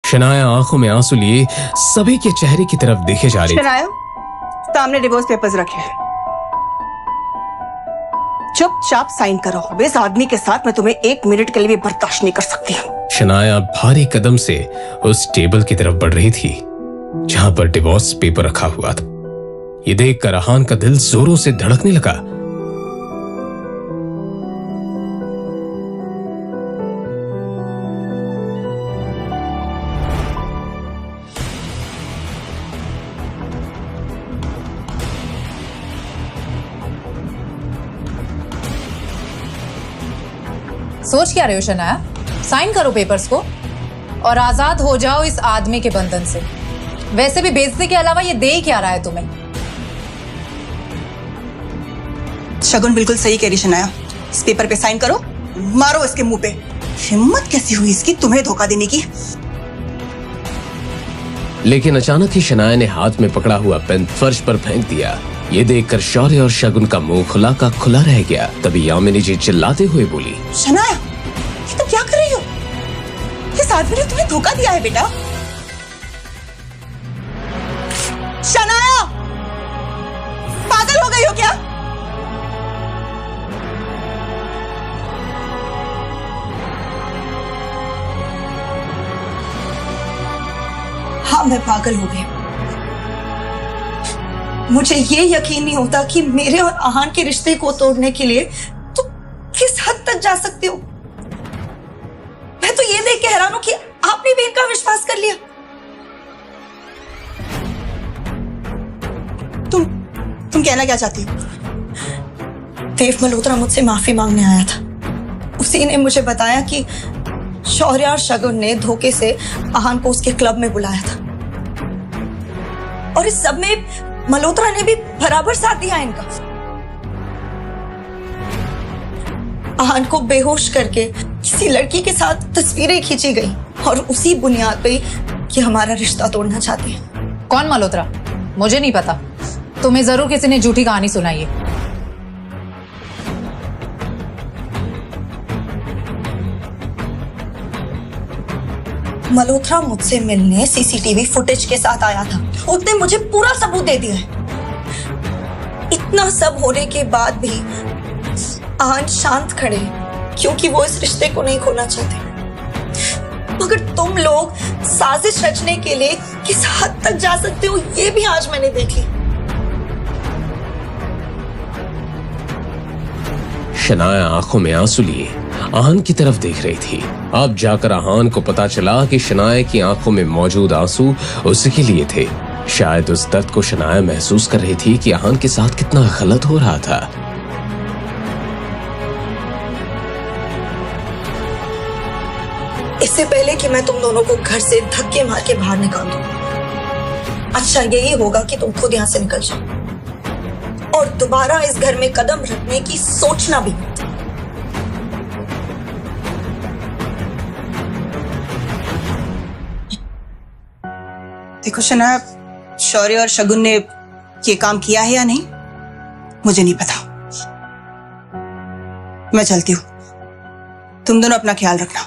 शनाया आंखों में आंसू लिए सभी के चेहरे की तरफ देखे जा रही थी। शनाया, सामने डिवोर्स पेपर्स रखे हैं, चुपचाप साइन करो। इस आदमी के साथ मैं तुम्हें 1 मिनट के लिए भी बर्दाश्त नहीं कर सकती हूँ। शनाया भारी कदम से उस टेबल की तरफ बढ़ रही थी जहां पर डिवोर्स पेपर रखा हुआ था। ये देखकर आहान का दिल जोरों से धड़कने लगा। सोच क्या रहे हो शनाया? साइन करो पेपर्स को और आजाद हो जाओ इस आदमी के बंधन से। वैसे भी बेइज्जती के अलावा ये दे ही क्या रहा है तुम्हें? शगुन बिल्कुल सही कह रही शनाया, इस पेपर पे साइन करो, मारो इसके मुंह पे। हिम्मत कैसी हुई इसकी तुम्हें धोखा देने की? लेकिन अचानक ही शनाया ने हाथ में पकड़ा हुआ पेन फर्श पर फेंक दिया। ये देखकर शौर्य और शगुन का मुंह खुला का खुला रह गया। तभी यामिनी जी चिल्लाते हुए बोली, शनाया, ये तुम क्या कर रही हो? इस आदमी ने तुम्हें धोखा दिया है बेटा। शनाया, पागल हो गई हो क्या? हाँ, मैं पागल हो गई। मुझे ये यकीन नहीं होता कि मेरे और आहान के रिश्ते को तोड़ने के लिए तुम किस हद तक जा सकते हो। मैं तो ये देख के हैरान हूं कि आपने भी इनका विश्वास कर लिया। तुम कहना क्या चाहती हो? देव मल्होत्रा मुझसे माफी मांगने आया था। उसी ने मुझे बताया कि शौर्य और शगुन ने धोखे से आहान को उसके क्लब में बुलाया था और इस सब में मल्होत्रा ने भी बराबर साथ दिया इनका। आहान को बेहोश करके किसी लड़की के साथ तस्वीरें खींची गई और उसी बुनियाद पे कि हमारा रिश्ता तोड़ना चाहते हैं। कौन मल्होत्रा? मुझे नहीं पता। तुम्हें जरूर किसी ने झूठी कहानी सुनाई है। मल्होत्रा मुझसे मिलने सीसीटीवी फुटेज के साथ आया था। उसने मुझे पूरा सबूत दे दिया है। इतना सब होने के बाद भी आहान शांत खड़े क्योंकि वो इस रिश्ते को नहीं खोना चाहते। मगर तुम लोग साजिश रचने के लिए किस हद तक जा सकते हो ये भी आज मैंने देख ली। शनाया आंखों में आंसू लिए आहान की तरफ देख रही थी। अब जाकर आहान को पता चला कि शनाया की आंखों में मौजूद आंसू उसके लिए थे। शायद उस दर्द को शनाया महसूस कर रही थी कि आहान के साथ कितना गलत हो रहा था। इससे पहले कि मैं तुम दोनों को घर से धक्के मार के बाहर निकाल दूं, अच्छा यही होगा कि तुम खुद यहां से निकल जाओ और दोबारा इस घर में कदम रखने की सोचना भी मत। देखो शनाया, शौर्य और शगुन ने ये काम किया है या नहीं मुझे नहीं पता। मैं चलती हूं, तुम दोनों अपना ख्याल रखना।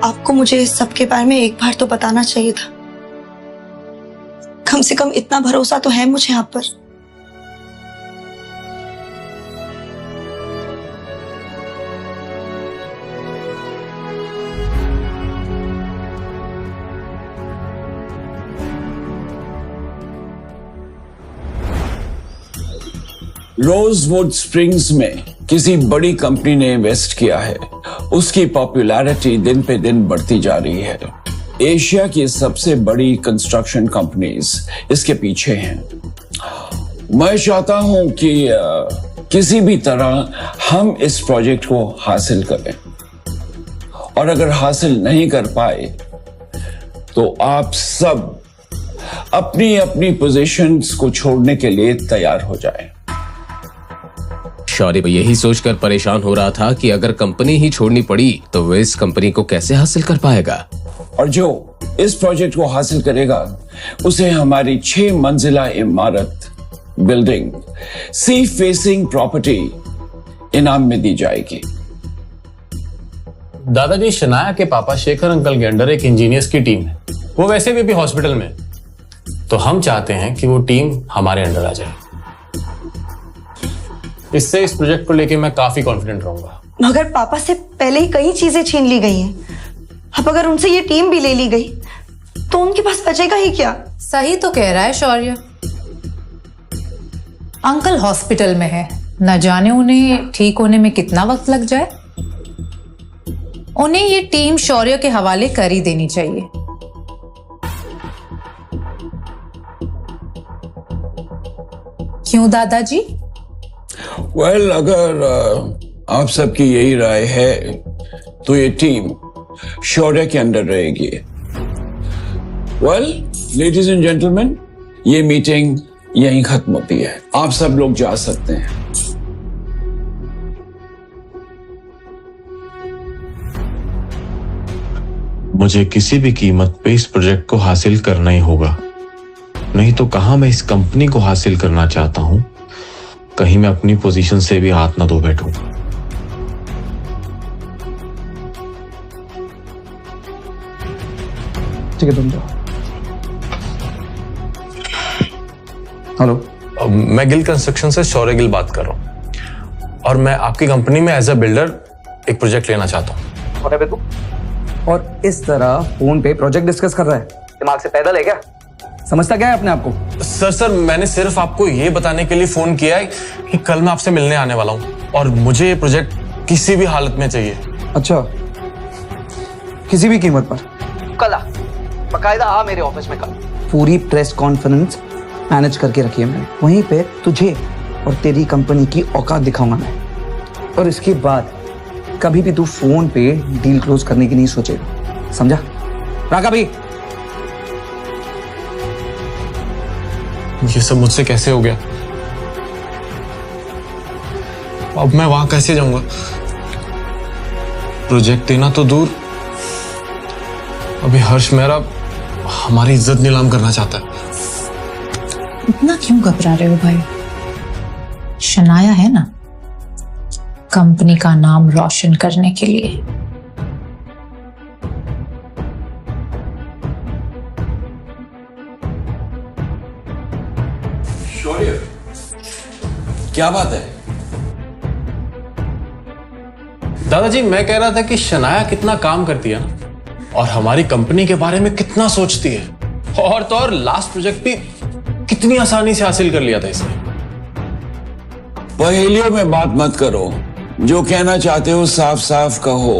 आपको मुझे इस सब के बारे में एक बार तो बताना चाहिए था। कम से कम इतना भरोसा तो है मुझे आप पर। रोजवुड स्प्रिंग्स में किसी बड़ी कंपनी ने इन्वेस्ट किया है। उसकी पॉपुलैरिटी दिन पे दिन बढ़ती जा रही है। एशिया की सबसे बड़ी कंस्ट्रक्शन कंपनीज इसके पीछे हैं। मैं चाहता हूं कि किसी भी तरह हम इस प्रोजेक्ट को हासिल करें और अगर हासिल नहीं कर पाए तो आप सब अपनी अपनी पोजीशंस को छोड़ने के लिए तैयार हो जाएं। शौर्य यही सोचकर परेशान हो रहा था कि अगर कंपनी ही छोड़नी पड़ी तो वो इस कंपनी को कैसे हासिल कर पाएगा। और जो इस प्रोजेक्ट को हासिल करेगा उसे हमारी 6 मंजिला इमारत बिल्डिंग सी फेसिंग प्रॉपर्टी इनाम में दी जाएगी। दादाजी, शनाया के पापा शेखर अंकल के अंडर एक इंजीनियर्स की टीम है। वो वैसे भी अभी हॉस्पिटल में, तो हम चाहते हैं कि वो टीम हमारे अंडर आ जाए। इससे इस प्रोजेक्ट को लेके मैं काफी कॉन्फिडेंट रहूंगा। मगर पापा से पहले ही कई चीजें छीन ली गई हैं। अब अगर उनसे ये टीम भी ले ली गई तो उनके पास बचेगा ही क्या? सही तो कह रहा है शौर्य। अंकल हॉस्पिटल में है, न जाने उन्हें ठीक होने में कितना वक्त लग जाए। उन्हें ये टीम शौर्य के हवाले कर ही देनी चाहिए। क्यों दादाजी? वेल, अगर आप सबकी यही राय है तो ये टीम शौर्य के अंडर रहेगी। वेल, लेडीज एंड जेंटलमैन, ये मीटिंग यहीं खत्म होती है। आप सब लोग जा सकते हैं। मुझे किसी भी कीमत पे इस प्रोजेक्ट को हासिल करना ही होगा, नहीं तो कहां मैं इस कंपनी को हासिल करना चाहता हूं, कहीं मैं अपनी पोजीशन से भी हाथ ना धो बैठूं। ठीक है, तुम जाओ। हेलो, मैं गिल कंस्ट्रक्शन से शौर्य गिल बात कर रहा हूँ और मैं आपकी कंपनी में एज अ बिल्डर एक प्रोजेक्ट लेना चाहता हूँ। कौन है बे तू? और इस तरह फोन पे प्रोजेक्ट डिस्कस कर रहा है? दिमाग से पैदल है क्या? समझता क्या है अपने आप को? सर, मैंने सिर्फ आपको ये बताने के लिए फोन किया है कि कल मैं आपसे मिलने आने वाला हूँ और मुझे ये प्रोजेक्ट किसी भी हालत में चाहिए। अच्छा, किसी भी कीमत पर? कल आ, बकायदा आ मेरे ऑफिस में कल। पूरी प्रेस कॉन्फ्रेंस मैनेज करके रखी है मैंने। वहीं पे तुझे और तेरी कंपनी की औकात दिखाऊंगा मैं। और इसके बाद कभी भी तू फोन पे डील क्लोज करने की नहीं सोचेगा, समझा? राका भाई, ये सब मुझसे कैसे हो गया? अब मैं वहां कैसे जाऊंगा? प्रोजेक्ट देना तो दूर, अभी हर्ष मेहरा हमारी इज्जत नीलाम करना चाहता है। इतना क्यों घबरा रहे हो भाई? शनाया है ना, कंपनी का नाम रोशन करने के लिए। शौर्य, क्या बात है? दादाजी, मैं कह रहा था कि शनाया कितना काम करती है ना, और हमारी कंपनी के बारे में कितना सोचती है। और तो और लास्ट प्रोजेक्ट भी कितनी आसानी से हासिल कर लिया था इसने। पहेलियों में बात मत करो, जो कहना चाहते हो साफ साफ कहो।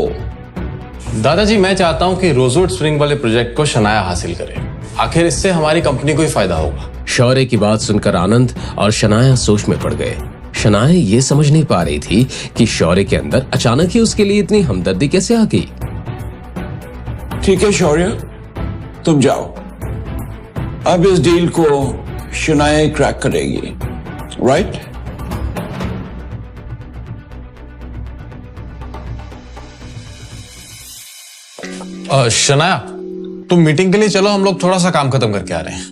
दादाजी, मैं चाहता हूं कि रोजवुड स्प्रिंग वाले प्रोजेक्ट को शनाया हासिल करे। आखिर इससे हमारी कंपनी को ही फायदा होगा। शौर्य की बात सुनकर आनंद और शनाया सोच में पड़ गए। शनाया ये समझ नहीं पा रही थी कि शौर्य के अंदर अचानक ही उसके लिए इतनी हमदर्दी कैसे आ गई। ठीक है शौर्य, तुम जाओ। अब इस डील को शनाया क्रैक करेगी, राइट? शनाया, तुम मीटिंग के लिए चलो, हम लोग थोड़ा सा काम खत्म करके आ रहे हैं।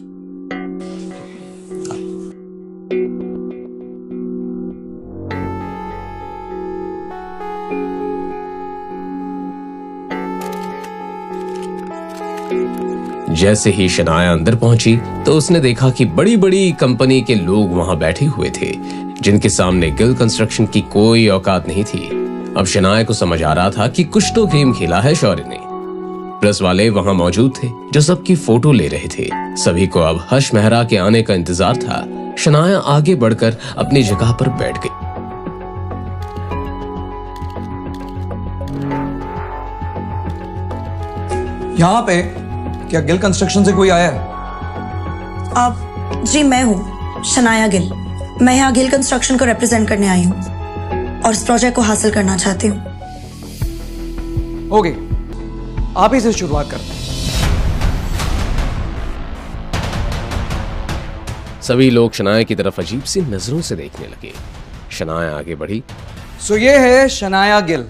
जैसे ही शनाया अंदर पहुंची तो उसने देखा कि बड़ी बड़ी कंपनी के लोग वहां बैठे हुए थे, जिनके सामने गिल कंस्ट्रक्शन की कोई औकात नहीं थी। अब शनाया को समझ आ रहा था कि कुछ तो गेम खेला है शौर्य ने। प्रेस वाले वहां मौजूद थे जो सबकी फोटो ले रहे थे। सभी को अब हर्ष मेहरा के आने का इंतजार था। शनाया आगे बढ़कर अपनी जगह पर बैठ गई। यहाँ पे क्या गिल कंस्ट्रक्शन से कोई आया है? आप जी, मैं हूँ शनाया गिल। मैं यहाँ गिल कंस्ट्रक्शन को रिप्रेजेंट करने आई हूँ और इस प्रोजेक्ट को हासिल करना चाहती हूँ। ओके, आप ही से शुरुआत करते हैं। सभी लोग शनाया की तरफ अजीब सी नजरों से देखने लगे। शनाया आगे बढ़ी। सो ये है शनाया गिल,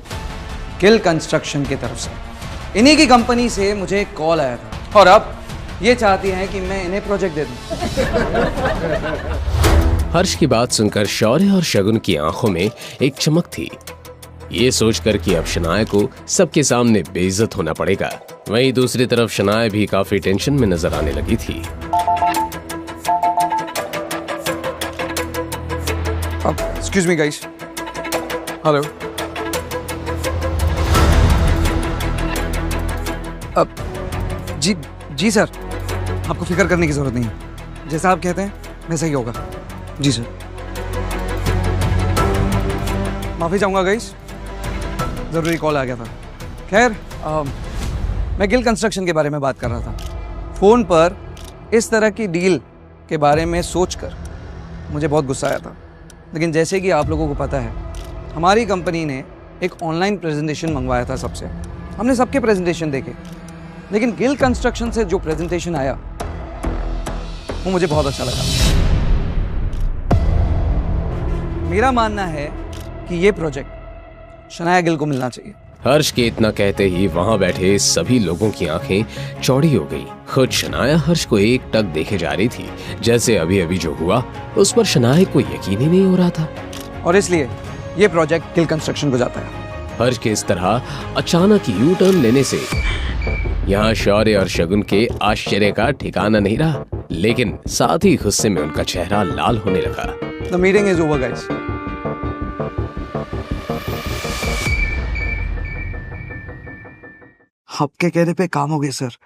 गिल कंस्ट्रक्शन की तरफ से। इन्हीं की कंपनी से मुझे एक कॉल आया था और अब ये चाहती हैं कि मैं इन्हें प्रोजेक्ट दे दूं। हर्ष की बात सुनकर शौर्य और शगुन की आंखों में एक चमक थी। ये सोचकर कि अब शनाया को सबके सामने बेइज्जत होना पड़ेगा। वहीं दूसरी तरफ शनाया भी काफी टेंशन में नजर आने लगी थी। Excuse me guys. हेलो। जी सर, आपको फिक्र करने की जरूरत नहीं है। जैसा आप कहते हैं वैसा ही होगा। जी सर। माफी चाहूंगा गाइस, जरूरी कॉल आ गया था। खैर, मैं गिल कंस्ट्रक्शन के बारे में बात कर रहा था। फोन पर इस तरह की डील के बारे में सोचकर मुझे बहुत गुस्सा आया था। लेकिन जैसे कि आप लोगों को पता है, हमारी कंपनी ने एक ऑनलाइन प्रेजेंटेशन मंगवाया था सबसे। हमने सबके प्रेजेंटेशन देखे, लेकिन गिल कंस्ट्रक्शन से जो प्रेजेंटेशन आया वो मुझे बहुत अच्छा लगा। मेरा मानना है कि ये प्रोजेक्ट शनाया गिल को मिलना चाहिए। हर्ष के इतना कहते ही वहां बैठे सभी लोगों की आंखें चौड़ी हो गई। खुद शनाया हर्ष को एक टक देखे जा रही थी, जैसे अभी अभी जो हुआ उस पर शनाया को यकीन ही नहीं हो रहा था। और इसलिए ये प्रोजेक्ट गिल कंस्ट्रक्शन को जाता है। हर्ष के इस तरह अचानक यू टर्न लेने से यहाँ शौर्य और शगुन के आश्चर्य का ठिकाना नहीं रहा, लेकिन साथ ही गुस्से में उनका चेहरा लाल होने लगा। The meeting is over, guys. आपके कहने पे काम हो गया सर।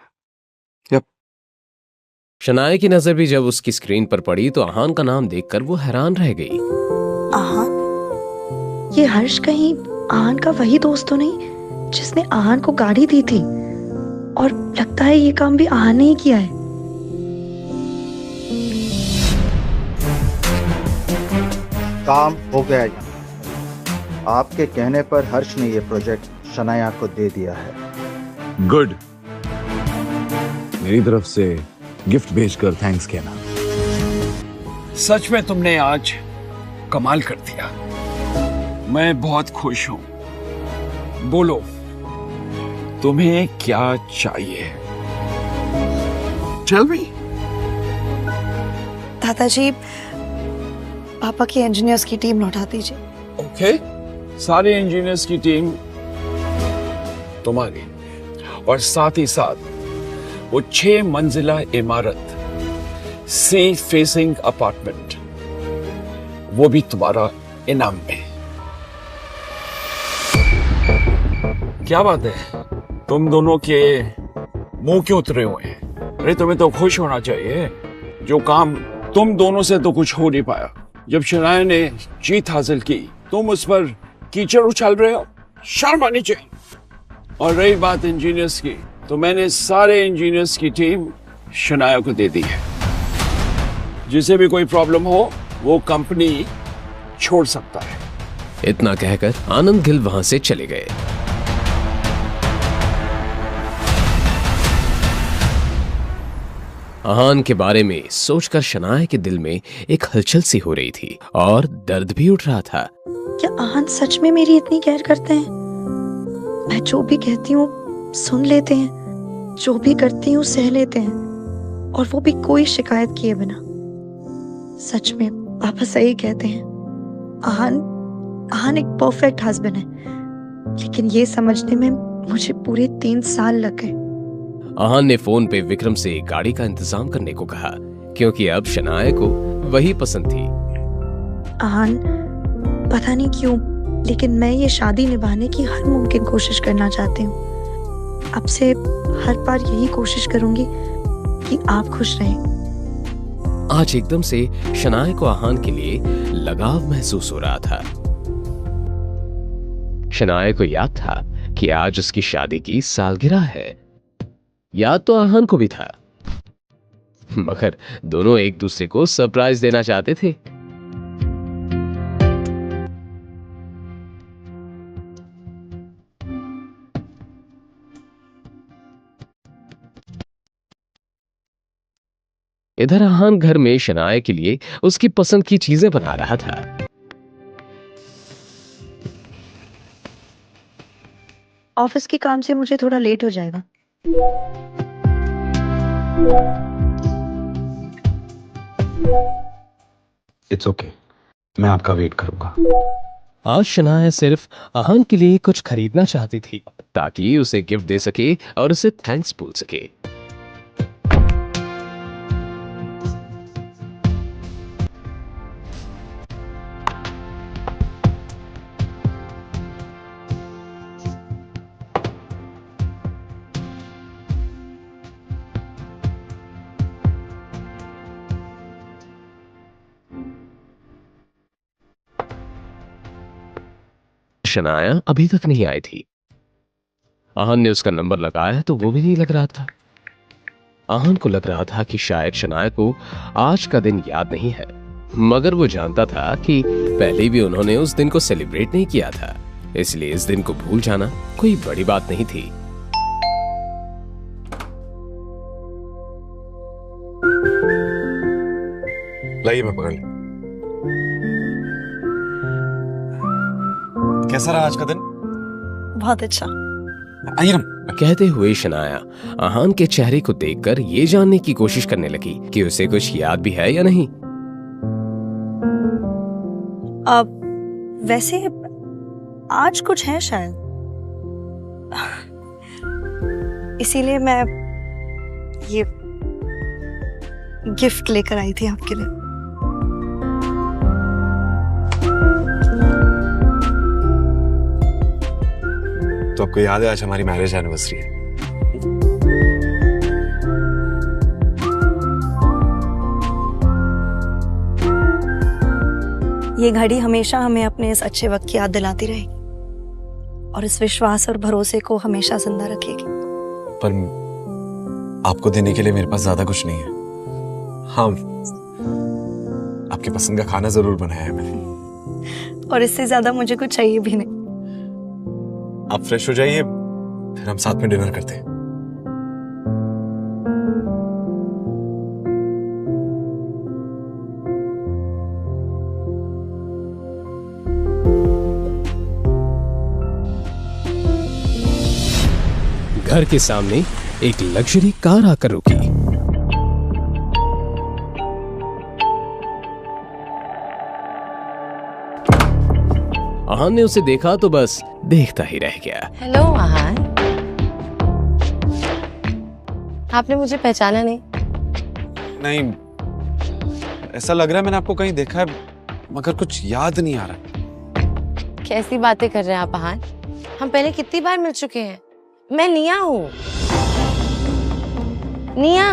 यप। शनाया की नजर भी जब उसकी स्क्रीन पर पड़ी तो आहान का नाम देखकर वो हैरान रह गई। आहान? ये हर्ष कहीं आहान का वही दोस्त तो नहीं जिसने आहान को गाड़ी दी थी? और लगता है ये काम भी आहान ने ही किया है। काम हो गया यहाँ। आपके कहने पर हर्ष ने ये प्रोजेक्ट शनाया को दे दिया है। गुड। मेरी तरफ से गिफ्ट भेजकर थैंक्स कहना। सच में तुमने आज कमाल कर दिया। मैं बहुत खुश हूं। बोलो, तुम्हें क्या चाहिए? Tell me. दादाजी, पापा की इंजीनियर्स की टीम लौटा दीजिए। ओके, सारे इंजीनियर्स की टीम तुम्हारी, और साथ ही साथ वो 6 मंजिला इमारत, सी फेसिंग अपार्टमेंट, वो भी तुम्हारा इनाम में। क्या बात है, तुम दोनों के मुंह क्यों उतरे हुए हैं? अरे तुम्हें तो खुश होना चाहिए। जो काम तुम दोनों से तो कुछ हो नहीं पाया, जब शनाया ने जीत हासिल की तुम उस पर कीचड़ उछाल रहे हो। शर्म आनी चाहिए। और रही बात इंजीनियर्स की, तो मैंने सारे इंजीनियर्स की टीम शनाया को दे दी है। जिसे भी कोई प्रॉब्लम हो वो कंपनी छोड़ सकता है। इतना कहकर आनंद गिल वहां से चले गए। आहान के बारे में सोचकर शनाया के दिल में एक हलचल सी हो रही थी और दर्द भी उठ रहा था। क्या आहान सच में मेरी इतनी केयर करते हैं? मैं जो भी कहती हूँ सुन लेते हैं, जो भी करती हूँ सह लेते हैं, और वो भी कोई शिकायत किए बिना। सच में पापा सही कहते हैं। आहान एक परफेक्ट हस्बैंड है, लेकिन ये समझने में मुझे पूरे 3 साल लग गए। आहान ने फोन पे विक्रम से गाड़ी का इंतजाम करने को कहा, क्योंकि अब शनाया को वही पसंद थी। आहान, पता नहीं क्यों, लेकिन मैं ये शादी निभाने की हर मुमकिन कोशिश करना चाहती हूँ। अब से हर बार यही कोशिश करूंगी कि आप खुश रहें। आज एकदम से शनाया को आहान के लिए लगाव महसूस हो रहा था। शनाया को याद था कि आज उसकी शादी की सालगिरह है। याद तो आहान को भी था, मगर दोनों एक दूसरे को सरप्राइज देना चाहते थे। इधर आहान घर में शनाया के लिए उसकी पसंद की चीजें बना रहा था। ऑफिस के काम से मुझे थोड़ा लेट हो जाएगा। इट्स ओके, मैं आपका वेट करूंगा। आज शनाया सिर्फ आहान के लिए कुछ खरीदना चाहती थी ताकि उसे गिफ्ट दे सके और उसे थैंक्स बोल सके। शनाया अभी तक नहीं आई थी। आहान ने उसका नंबर लगाया तो वो भी नहीं लग रहा था। आहान को लग रहा था कि शायद शनाया को आज का दिन याद नहीं है, मगर वो जानता था कि पहले भी उन्होंने उस दिन को सेलिब्रेट नहीं किया था, इसलिए इस दिन को भूल जाना कोई बड़ी बात नहीं थी। लाइए मैं पकड़ ली। कैसा रहा आज का दिन? बहुत अच्छा। आइए ना। कहते हुए शनाया आहान के चेहरे को देखकर ये जानने की कोशिश करने लगी कि उसे कुछ याद भी है या नहीं। अब वैसे आज कुछ है शायद, इसीलिए मैं ये गिफ्ट लेकर आई थी आपके लिए। तो आपको याद है आज हमारी मैरिज एनिवर्सरी है? ये घड़ी हमेशा हमें अपने इस अच्छे वक्त की याद दिलाती रहेगी और इस विश्वास और भरोसे को हमेशा जिंदा रखेगी। पर आपको देने के लिए मेरे पास ज्यादा कुछ नहीं है। हाँ, आपके पसंद का खाना जरूर बनाया है मैंने। और इससे ज्यादा मुझे कुछ चाहिए भी नहीं। आप फ्रेश हो जाइए, फिर हम साथ में डिनर करते हैं। घर के सामने एक लग्जरी कार आकर रुकी। आहान ने उसे देखा तो बस देखता ही रह गया। हेलो आहान, आपने मुझे पहचाना नहीं? नहीं, ऐसा लग रहा है मैंने आपको कहीं देखा है, मगर कुछ याद नहीं आ रहा। कैसी बातें कर रहे हैं आप आहान? हम पहले कितनी बार मिल चुके हैं। मैं निया हूँ। निया।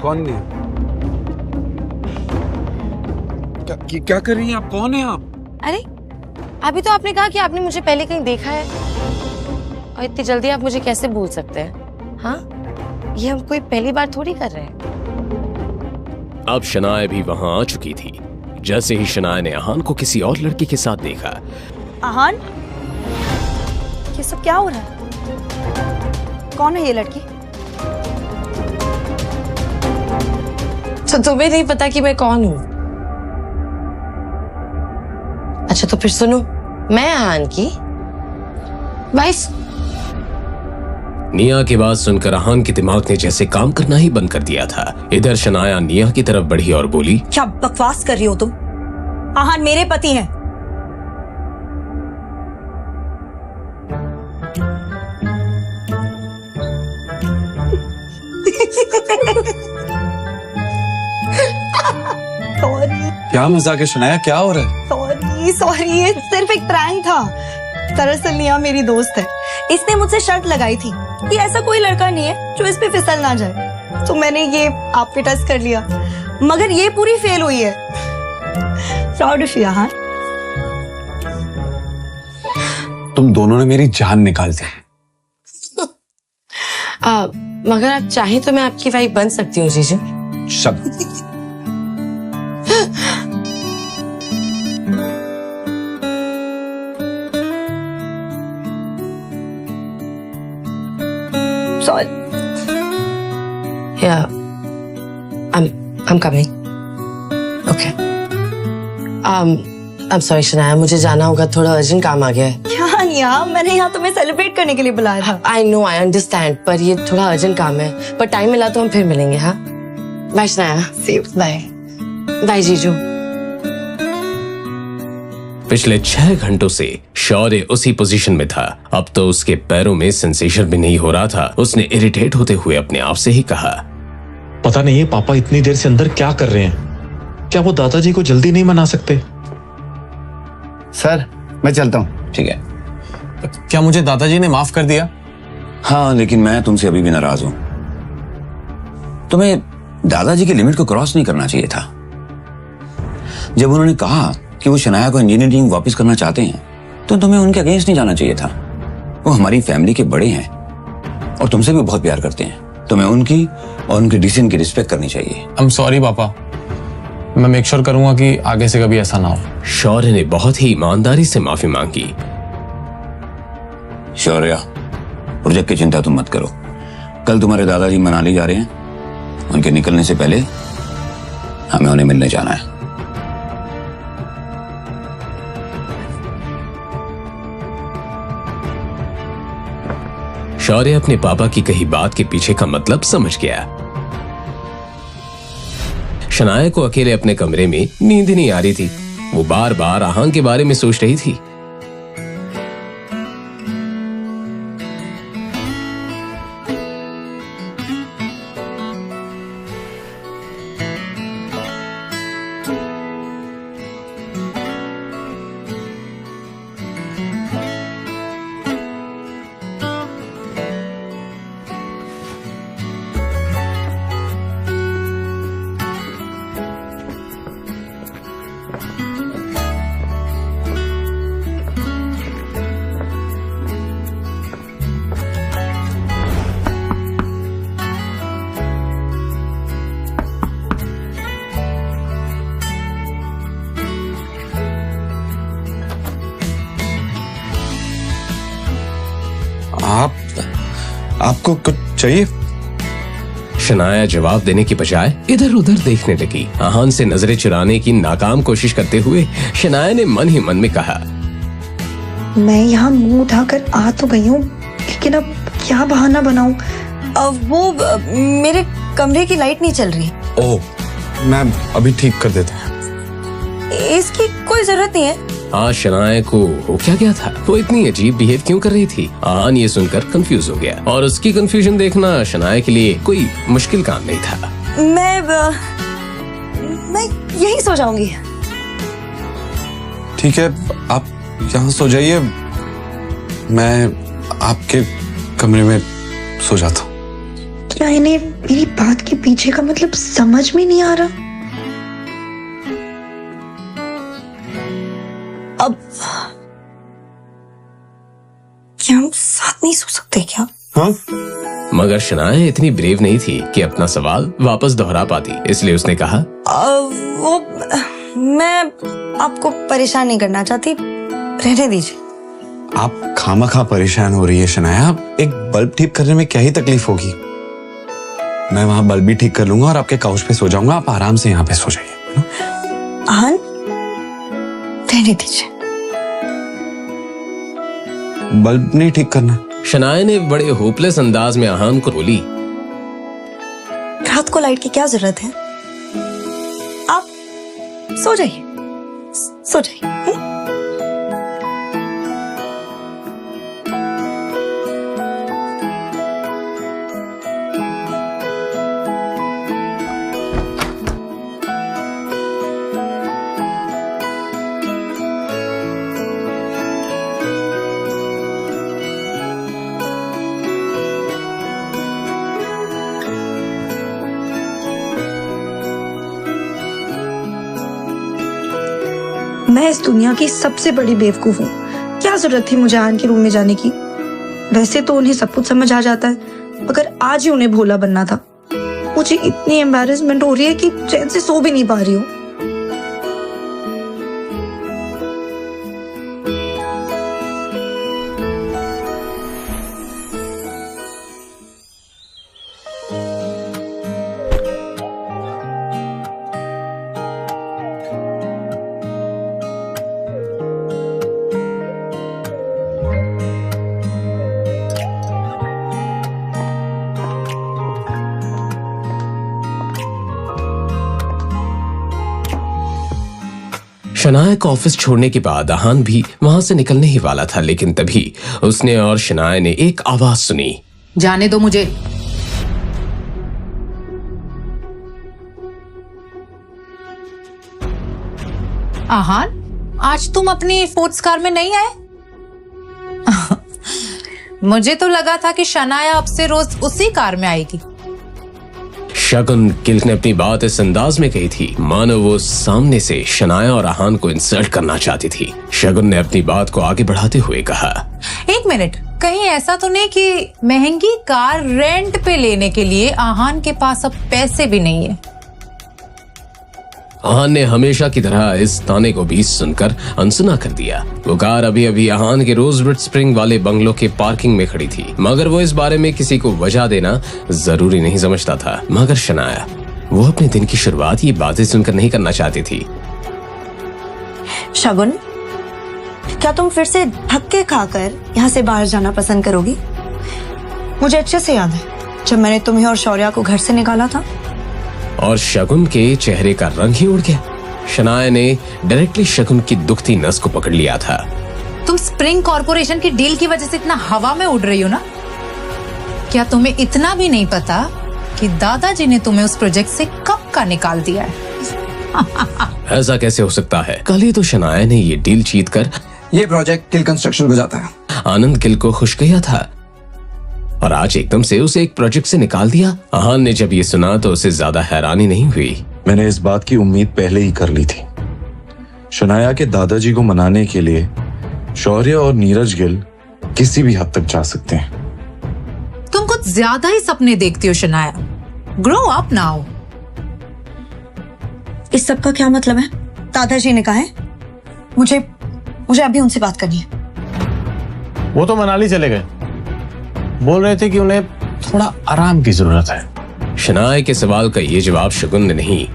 कौन निया? क्या कर रही हैं आप? कौन है आप? अरे अभी तो आपने कहा कि आपने मुझे पहले कहीं देखा है, और इतनी जल्दी आप मुझे कैसे भूल सकते हैं? हाँ, ये हम कोई पहली बार थोड़ी कर रहे हैं। अब शनाया भी वहां आ चुकी थी। जैसे ही शनाया ने आहान को किसी और लड़की के साथ देखा। आहान, ये सब क्या हो रहा है? कौन है ये लड़की? तो तुम्हें नहीं पता कि मैं कौन हूँ? अच्छा तो फिर सुनो, मैं आहान की वाइफ। निया की बात सुनकर आहान के दिमाग ने जैसे काम करना ही बंद कर दिया था। इधर शनाया निया की तरफ बढ़ी और बोली, क्या बकवास कर रही हो तुम? आहान मेरे पति हैं। क्या मजाक है शनाया? क्या हो रहा है? सॉरी, ये सिर्फ एक प्रैंक था। दरअसल निया मेरी दोस्त है। इसने मुझसे शर्त लगाई थी कि ऐसा कोई लड़का नहीं है जो इस पे फिसल ना जाए, तो मैंने ये आप पे टेस्ट कर लिया, मगर ये पूरी फेल हुई है। Proud of you Aahan. तुम दोनों ने मेरी जान निकाल दी। मगर आप चाहें तो मैं आपकी वाइफ बन सकती हूँ जीजू। शब्द। Sorry. Yeah, I'm coming. Okay. I'm sorry Shanaya, मुझे जाना होगा, थोड़ा अर्जेंट काम आ गया है। क्या निया, मैंने यहाँ तुम्हें सेलिब्रेट करने के लिए बुलाया था। I know, I understand, पर ये थोड़ा अर्जेंट काम है, पर टाइम मिला तो हम फिर मिलेंगे। हाँ, bye Shanaya. See you. Bye. Bye जीजू। पिछले 6 घंटों से शौर्य उसी पोजीशन में था। अब तो उसके पैरों में सेंसेशन भी नहीं हो रहा था। उसने इरिटेट होते हुए अपने आप से ही कहा, पता नहीं है पापा इतनी देर से अंदर क्या कर रहे हैं। क्या वो दादाजी को जल्दी नहीं मना सकते? सर मैं चलता हूँ। ठीक है। क्या मुझे दादाजी ने माफ कर दिया? हाँ, लेकिन मैं तुमसे अभी भी नाराज हूं। तुम्हें दादाजी की लिमिट को क्रॉस नहीं करना चाहिए था। जब उन्होंने कहा कि वो शनाया को इंजीनियरिंग वापस करना चाहते हैं, तो तुम्हें उनके अगेंस्ट नहीं जाना चाहिए था। वो हमारी फैमिली के बड़े हैं और तुमसे भी बहुत प्यार करते हैं। तुम्हें उनकी और उनके डिसीजन की रिस्पेक्ट करनी चाहिए। आई एम सॉरी पापा, मैं मेक श्योर करूंगा कि आगे से कभी ऐसा ना हो। शौर्य ने बहुत ही ईमानदारी से माफी मांगी। शौर्य, प्रोजेक्ट की चिंता तुम मत करो। कल तुम्हारे दादाजी मनाली जा रहे हैं। उनके निकलने से पहले हमें उन्हें मिलने जाना है। शौर्य अपने पापा की कही बात के पीछे का मतलब समझ गया। शनाया को अकेले अपने कमरे में नींद नहीं आ रही थी। वो बार बार आहान के बारे में सोच रही थी। आपको कुछ चाहिए? शनाया जवाब देने की बजाय इधर उधर देखने लगी। आहान से नजरें चुराने की नाकाम कोशिश करते हुए शनाया ने मन ही मन में कहा, मैं यहाँ मुंह उठाकर आ तो गई हूँ, लेकिन अब क्या बहाना बनाऊं? वो मेरे कमरे की लाइट नहीं चल रही। ओह, मैं अभी ठीक कर देता हूँ। इसकी कोई जरूरत नहीं है। आज शनाया को हो क्या गया था? वो इतनी अजीब बिहेव क्यों कर रही थी? आहान ये सुनकर कंफ्यूज हो गया और उसकी कंफ्यूजन देखना शनाया के लिए कोई मुश्किल काम नहीं था। मैं यही सो जाऊंगी। ठीक है, आप यहाँ सो जाइए, मैं आपके कमरे में सो जाता हूँ। क्या इन्हें मेरी बात के पीछे का मतलब समझ में नहीं आ रहा? अब क्या हम साथ नहीं सो सकते क्या? हाँ? मगर शनाया इतनी ब्रेव नहीं थी कि अपना सवाल वापस दोहरा पाती, इसलिए उसने कहा, वो मैं आपको परेशान नहीं करना चाहती, रहने दीजिए। आप खामखा परेशान हो रही है शनाया। एक बल्ब ठीक करने में क्या ही तकलीफ होगी? मैं वहां बल्ब भी ठीक कर लूंगा और आपके काउच पे सो जाऊंगा। आप आराम से यहाँ पे सो जाइए। आहान, रहने दीजिए। बल्ब नहीं ठीक करना। शनाया ने बड़े होपलेस अंदाज में आहान को बोली, रात को लाइट की क्या जरूरत है? आप सो जाइए, सो जाइए। मैं इस दुनिया की सबसे बड़ी बेवकूफ हूँ। क्या जरूरत थी मुझे आहान के रूम में जाने की? वैसे तो उन्हें सब कुछ समझ आ जाता है, मगर आज ही उन्हें भोला बनना था। मुझे इतनी एम्बैरेसमेंट हो रही है कि चैन से सो भी नहीं पा रही हूँ। शनाया को ऑफिस छोड़ने के बाद आहान भी वहां से निकलने ही वाला था, लेकिन तभी उसने और शनाया ने एक आवाज सुनी। जाने दो मुझे। आहान, आज तुम अपनी स्पोर्ट्स कार में नहीं आए? मुझे तो लगा था कि शनाया अब से रोज उसी कार में आएगी। शगुन गिल ने अपनी बात इस अंदाज में कही थी मानो वो सामने से शनाया और आहान को इंसल्ट करना चाहती थी। शगुन ने अपनी बात को आगे बढ़ाते हुए कहा, एक मिनट, कहीं ऐसा तो नहीं कि महंगी कार रेंट पे लेने के लिए आहान के पास अब पैसे भी नहीं है? आहान ने हमेशा की तरह इस ताने को भी सुनकर अनसुना कर दिया। वो कार अभी अभी आहान के रोजवुड स्प्रिंग वाले बंगलों के पार्किंग में खड़ी थी, मगर वो इस बारे में किसी को वजह देना जरूरी नहीं समझता था। मगर शनाया, वो अपने दिन की शुरुआत ये बातें सुनकर नहीं करना चाहती थी। शगुन, क्या तुम फिर से धक्के खाकर यहाँ से बाहर जाना पसंद करोगी? मुझे अच्छे से याद है जब मैंने तुम्हें और शौर्या को घर से निकाला था। और शगुन के चेहरे का रंग ही उड़ गया। शनाया ने डायरेक्टली शगुन की दुखती नस को पकड़ लिया था। तुम स्प्रिंग कॉर्पोरेशन की डील की वजह से इतना हवा में उड़ रही हो ना? क्या तुम्हें इतना भी नहीं पता कि दादाजी ने तुम्हें उस प्रोजेक्ट से कब का निकाल दिया है? ऐसा कैसे हो सकता है? कल ही तो शनाया ने ये डील जीतकर ये प्रोजेक्ट किल कंस्ट्रक्शन को जाता है। आनंद गिल को खुश किया था और आज एकदम से उसे एक प्रोजेक्ट से निकाल दिया। आहान ने जब ये सुना तो उसे ज्यादा हैरानी नहीं हुई। मैंने इस बात की उम्मीद पहले ही कर ली थी। शनाया के दादाजी को मनाने के लिए शौर्य और नीरज गिल किसी भी हद तक जा सकते हैं। तुम कुछ ज्यादा ही सपने देखती हो शनाया। Grow up now. इस सब का क्या मतलब है? दादाजी ने कहा है मुझे अभी उनसे बात करनी है। वो तो मनाली चले गए, बोल रहे थे कि उन्हें थोड़ा आराम की जरूरत है। शनाया के सवाल का ये जवाब शगुन ने नहीं,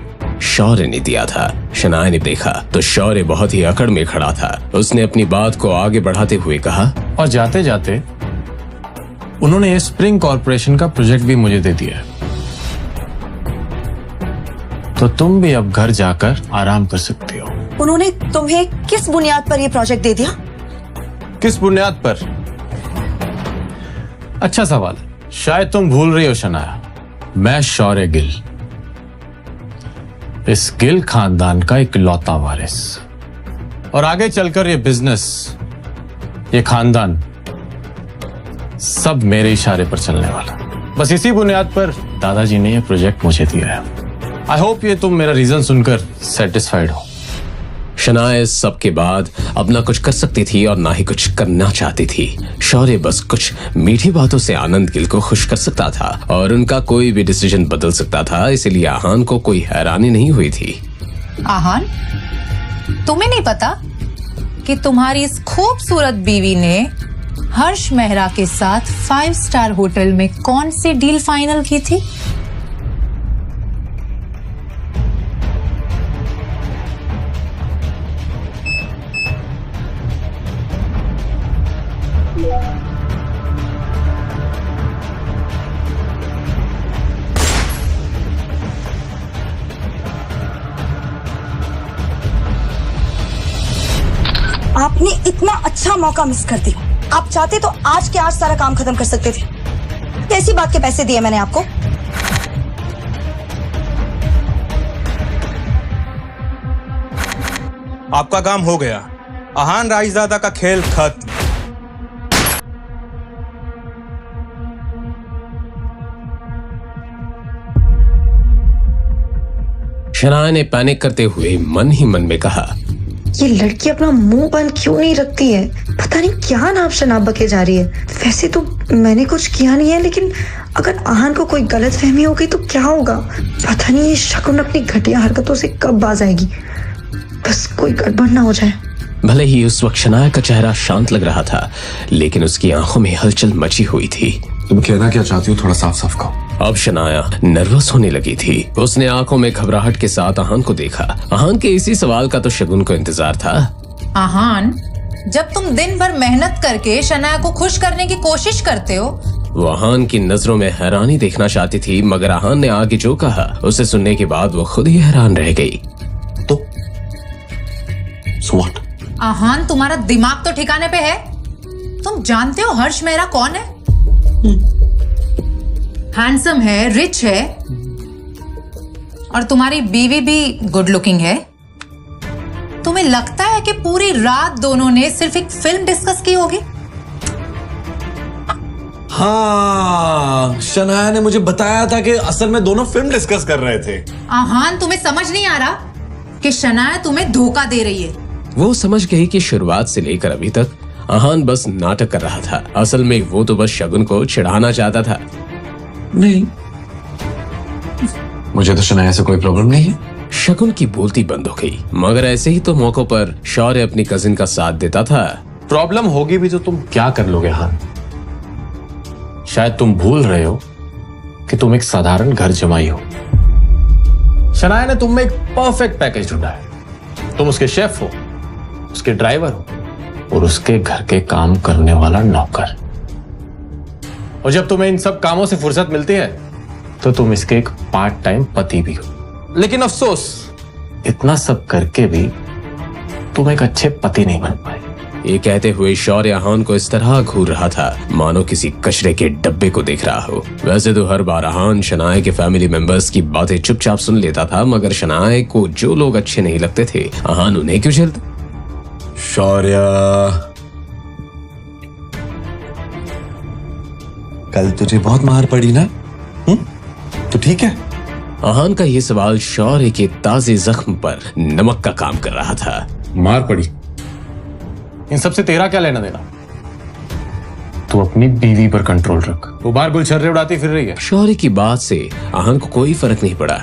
शौर्य ने दिया था। शनाया ने देखा तो शौर्य बहुत ही अकड़ में खड़ा था। उसने अपनी बात को आगे बढ़ाते हुए कहा, और जाते जाते उन्होंने स्प्रिंग कॉर्पोरेशन का प्रोजेक्ट भी मुझे दे दिया है, तो तुम भी अब घर जाकर आराम कर सकती हो। उन्होंने तुम्हें किस बुनियाद पर यह प्रोजेक्ट दे दिया? किस बुनियाद पर? अच्छा सवाल। शायद तुम भूल रही हो शनाया, मैं शौर्य गिल, इस गिल खानदान का इकलौता वारिस, और आगे चलकर ये बिजनेस, ये खानदान सब मेरे इशारे पर चलने वाला। बस इसी बुनियाद पर दादाजी ने ये प्रोजेक्ट मुझे दिया है। आई होप ये तुम मेरा रीजन सुनकर सेटिस्फाइड हो। शनाया इस सब के बाद अब ना कुछ कर सकती थी और ना ही कुछ करना चाहती थी। शौर्य बस कुछ मीठी बातों से आनंद गिल को खुश कर सकता था और उनका कोई भी डिसीजन बदल सकता था, इसलिए आहान को कोई हैरानी नहीं हुई थी। आहान, तुम्हें नहीं पता कि तुम्हारी इस खूबसूरत बीवी ने हर्ष मेहरा के साथ 5 स्टार होटल में कौन सी डील फाइनल की थी? आपने इतना अच्छा मौका मिस कर दिया। आप चाहते तो आज के आज सारा काम खत्म कर सकते थे। कैसी बात के पैसे दिए मैंने आपको? आपका काम हो गया। आहान राजदादा का खेल खत्म। शनाया ने पैनिक करते हुए मन ही मन में कहा, ये लड़की अपना मुंह बंद क्यों नहीं रखती है? पता नहीं क्या नाम शनाब बके जा रही है। वैसे तो मैंने कुछ किया नहीं है, लेकिन अगर आहान को कोई गलत फहमी हो गई तो क्या होगा? पता नहीं ये शगुन अपनी घटिया हरकतों से कब बाज आएगी। बस कोई गड़बड़ ना हो जाए। भले ही उस वक्त शनाया का चेहरा शांत लग रहा था, लेकिन उसकी आंखों में हलचल मची हुई थी। तुम कहना क्या चाहती हो? थोड़ा साफ साफ कहो। अब शनाया नर्वस होने लगी थी। उसने आंखों में घबराहट के साथ आहान को देखा। आहान के इसी सवाल का तो शगुन को इंतजार था। आहान, जब तुम दिन भर मेहनत करके शनाया को खुश करने की कोशिश करते हो, वो आहान की नजरों में हैरानी देखना चाहती थी, मगर आहान ने आगे जो कहा उसे सुनने के बाद वो खुद ही हैरान रह गई। आहान, तुम्हारा दिमाग तो ठिकाने पे है? तुम जानते हो हर्ष मेहरा कौन है? हैंडसम है, रिच है, और तुम्हारी बीवी भी गुड लुकिंग है। तुम्हें लगता है कि पूरी रात दोनों ने सिर्फ एक फिल्म डिस्कस की होगी? हाँ, शनाया ने मुझे बताया था कि असल में दोनों फिल्म डिस्कस कर रहे थे। आहान, तुम्हें समझ नहीं आ रहा कि शनाया तुम्हें धोखा दे रही है? वो समझ गई कि शुरुआत से लेकर अभी तक आहान बस नाटक कर रहा था। असल में वो तो बस शगुन को चिढ़ाना चाहता था। नहीं, मुझे तो शनाया से कोई प्रॉब्लम नहीं है। शगुन की बोलती बंद हो गई, मगर ऐसे ही तो मौकों पर शौर्य अपनी कजिन का साथ देता था। प्रॉब्लम होगी भी तो तुम क्या कर लोगे? हाँ, शायद तुम भूल रहे हो कि तुम एक साधारण घर जमाई हो। शनाया ने तुम में एक परफेक्ट पैकेज ढूंढा है। तुम उसके शेफ हो, उसके ड्राइवर हो और उसके घर के काम करने वाला नौकर। और जब तुम्हें इन सब कामों से फुर्सत मिलती है तो तुम इसके एक पार्ट टाइम पति भी हो। लेकिन अफसोस, इतना सब करके भी तुम एक अच्छे पति नहीं बन पाए। ये कहते हुए शौर्य आहान को इस तरह घूर रहा था मानो किसी कचरे के डब्बे को देख रहा हो। वैसे तो हर बार आहान शनाया के फैमिली मेंबर्स की बातें चुपचाप सुन लेता था, मगर शनाया को जो लोग अच्छे नहीं लगते थे आहान उन्हें क्यों झेलता? शौर्य, कल तुझे बहुत मार पड़ी ना? तो ठीक है। आहान का ये सवाल शौर्य के ताजे जख्म पर नमक का काम कर रहा था। मार पड़ी? इन सबसे तेरा क्या लेना देना? तू अपनी बीवी पर कंट्रोल रख। वो बाहर गुलछर्रे उड़ाती फिर रही है। शौर्य की बात से आहान को कोई फर्क नहीं पड़ा।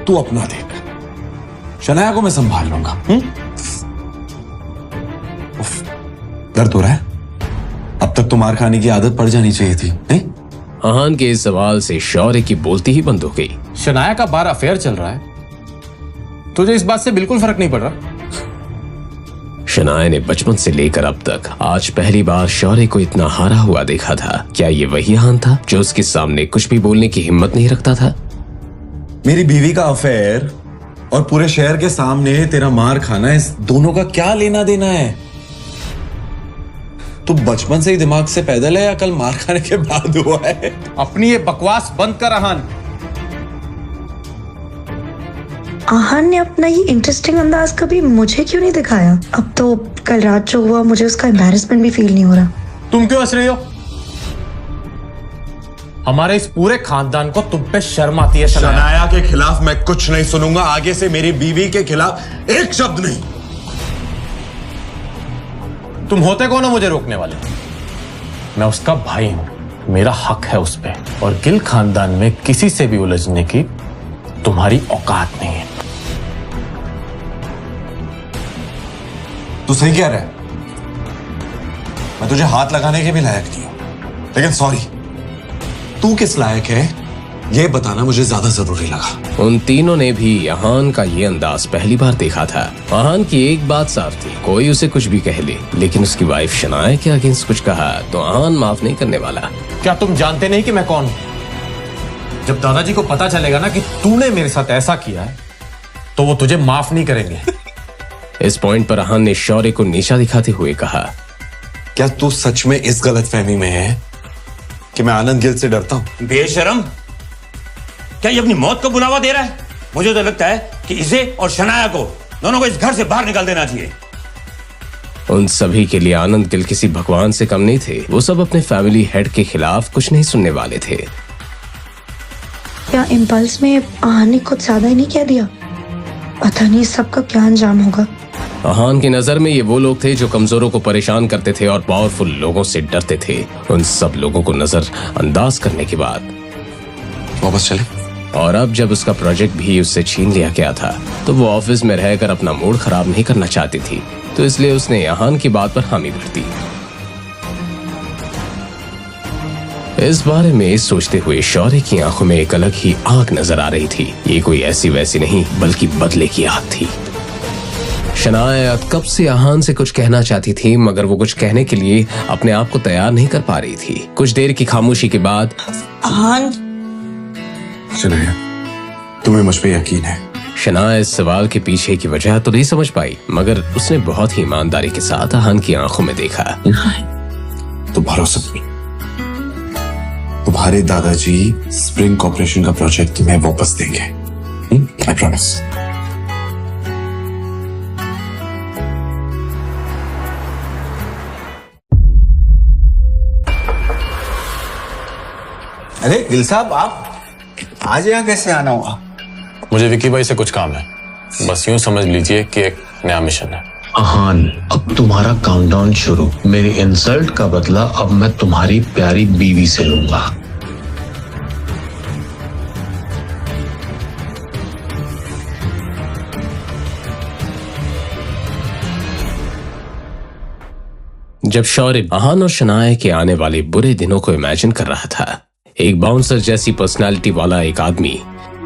तू अपना देख, शनाया को मैं संभाल लूंगा। दर्द हो रहा है? अब तक तो मार खाने की आदत पड़ जानी चाहिए थी, नहीं? आहान के इस सवाल से शौर्य की बोलती ही बंद हो गई। शनाया का बार अफेयर चल रहा है, तुझे इस बात से बिल्कुल फर्क नहीं पड़ रहा? शनाया ने बचपन से लेकर अब तक आज पहली बार शौर्य को इतना हारा हुआ देखा था। क्या ये वही आहान था जो उसके सामने कुछ भी बोलने की हिम्मत नहीं रखता था? मेरी बीवी का अफेयर और पूरे शहर के सामने तेरा मार खाना, इस दोनों का क्या लेना देना है? तू बचपन से ही दिमाग से पैदल है या कल मार खाने के बाद हुआ है? अपनी ये बकवास बंद कर आहान। आहान ने अपना ये इंटरेस्टिंग अंदाज कभी मुझे क्यों नहीं दिखाया? अब तो कल रात जो हुआ मुझे उसका एम्बैरेसमेंट भी फील नहीं हो रहा। तुम क्यों हंस रही हो? हमारे इस पूरे खानदान को तुम पे शर्म आती है। शनाया के खिलाफ मैं कुछ नहीं सुनूंगा आगे से। मेरी बीवी के खिलाफ एक शब्द नहीं। तुम होते कौन हो मुझे रोकने वाले? मैं उसका भाई हूं, मेरा हक है उस पे, और गिल खानदान में किसी से भी उलझने की तुम्हारी औकात नहीं है। तू सही कह रहा है, मैं तुझे हाथ लगाने के भी लायक नहीं हूं, लेकिन सॉरी, तू किस लायक है ये बताना मुझे ज्यादा जरूरी लगा। उन तीनों ने भी आहान का ये अंदाज पहली बार देखा था। आहान की एक बात साफ थी, कोई उसे कुछ भी कह ले, लेकिन उसकी वाइफ शनाया के अगेंस्ट कुछ कहा तो आहान माफ नहीं करने वाला। क्या तुम जानते नहीं कि मैं कौन हूं? जब दादाजी को पता चलेगा ना कि तूने मेरे साथ ऐसा किया है तो वो तुझे माफ नहीं करेंगे। इस पॉइंट पर आहान ने शौर्य को नीचा दिखाते हुए कहा, क्या तू सच में इस गलतफहमी में है कि मैं आनंद गिल से डरता हूं? बेशरम, क्या ये अपनी मौत को बुलावा दे रहा है? मुझे तो लगता है कि इसे और शनाया को दोनों को इस घर से बाहर निकाल देना चाहिए। उन सभी के लिए आनंद गिल किसी भगवान से कम नहीं थे। वो सब अपने फैमिली हेड के खिलाफ कुछ नहीं सुनने वाले थे। क्या इम्पल्स में आहान ने कुछ ज्यादा ही नहीं कह दिया? पता नहीं सबका क्या अंजाम होगा। आहान की नजर में ये वो लोग थे जो कमजोरों को परेशान करते थे और पावरफुल लोगों से डरते थे। उन सब लोगों को नजर अंदाज करने के बाद वापस चले, और अब जब उसका प्रोजेक्ट भी उससे छीन लिया गया था तो वो ऑफिस में रहकर अपना मूड खराब नहीं करना चाहती थी, तो इसलिए उसने आहान की बात पर हामी भर दी। इस बारे में सोचते हुए शौर्य की आंखों में एक अलग ही आग नजर आ रही थी। ये कोई ऐसी वैसी नहीं बल्कि बदले की आग थी। शनाया कब से आहान से कुछ कहना चाहती थी, मगर वो कुछ कहने के लिए अपने आप को तैयार नहीं कर पा रही थी। कुछ देर की खामोशी के बाद आहान, शनाया, तुम्हें मुझ पे यकीन है? शनाया इस सवाल के पीछे की वजह तो नहीं समझ पाई, मगर उसने बहुत ही ईमानदारी के साथ आहान की आंखों में देखा। तो भरोसा नहीं, तुम्हारे दादाजी स्प्रिंग कॉर्पोरेशन का प्रोजेक्ट तुम्हें वापस देंगे, आई प्रॉमिस। अरे गिल साहब, आप आज यहाँ कैसे आना हुआ? मुझे विकी भाई से कुछ काम है, बस यूं समझ लीजिए कि एक नया मिशन है। आहान, अब तुम्हारा काउंटडाउन शुरू। मेरी इंसल्ट का बदला अब मैं तुम्हारी प्यारी बीवी से लूंगा। जब शौर्य आहान और शनाया के आने वाले बुरे दिनों को इमेजिन कर रहा था, एक बाउंसर जैसी पर्सनालिटी वाला एक आदमी,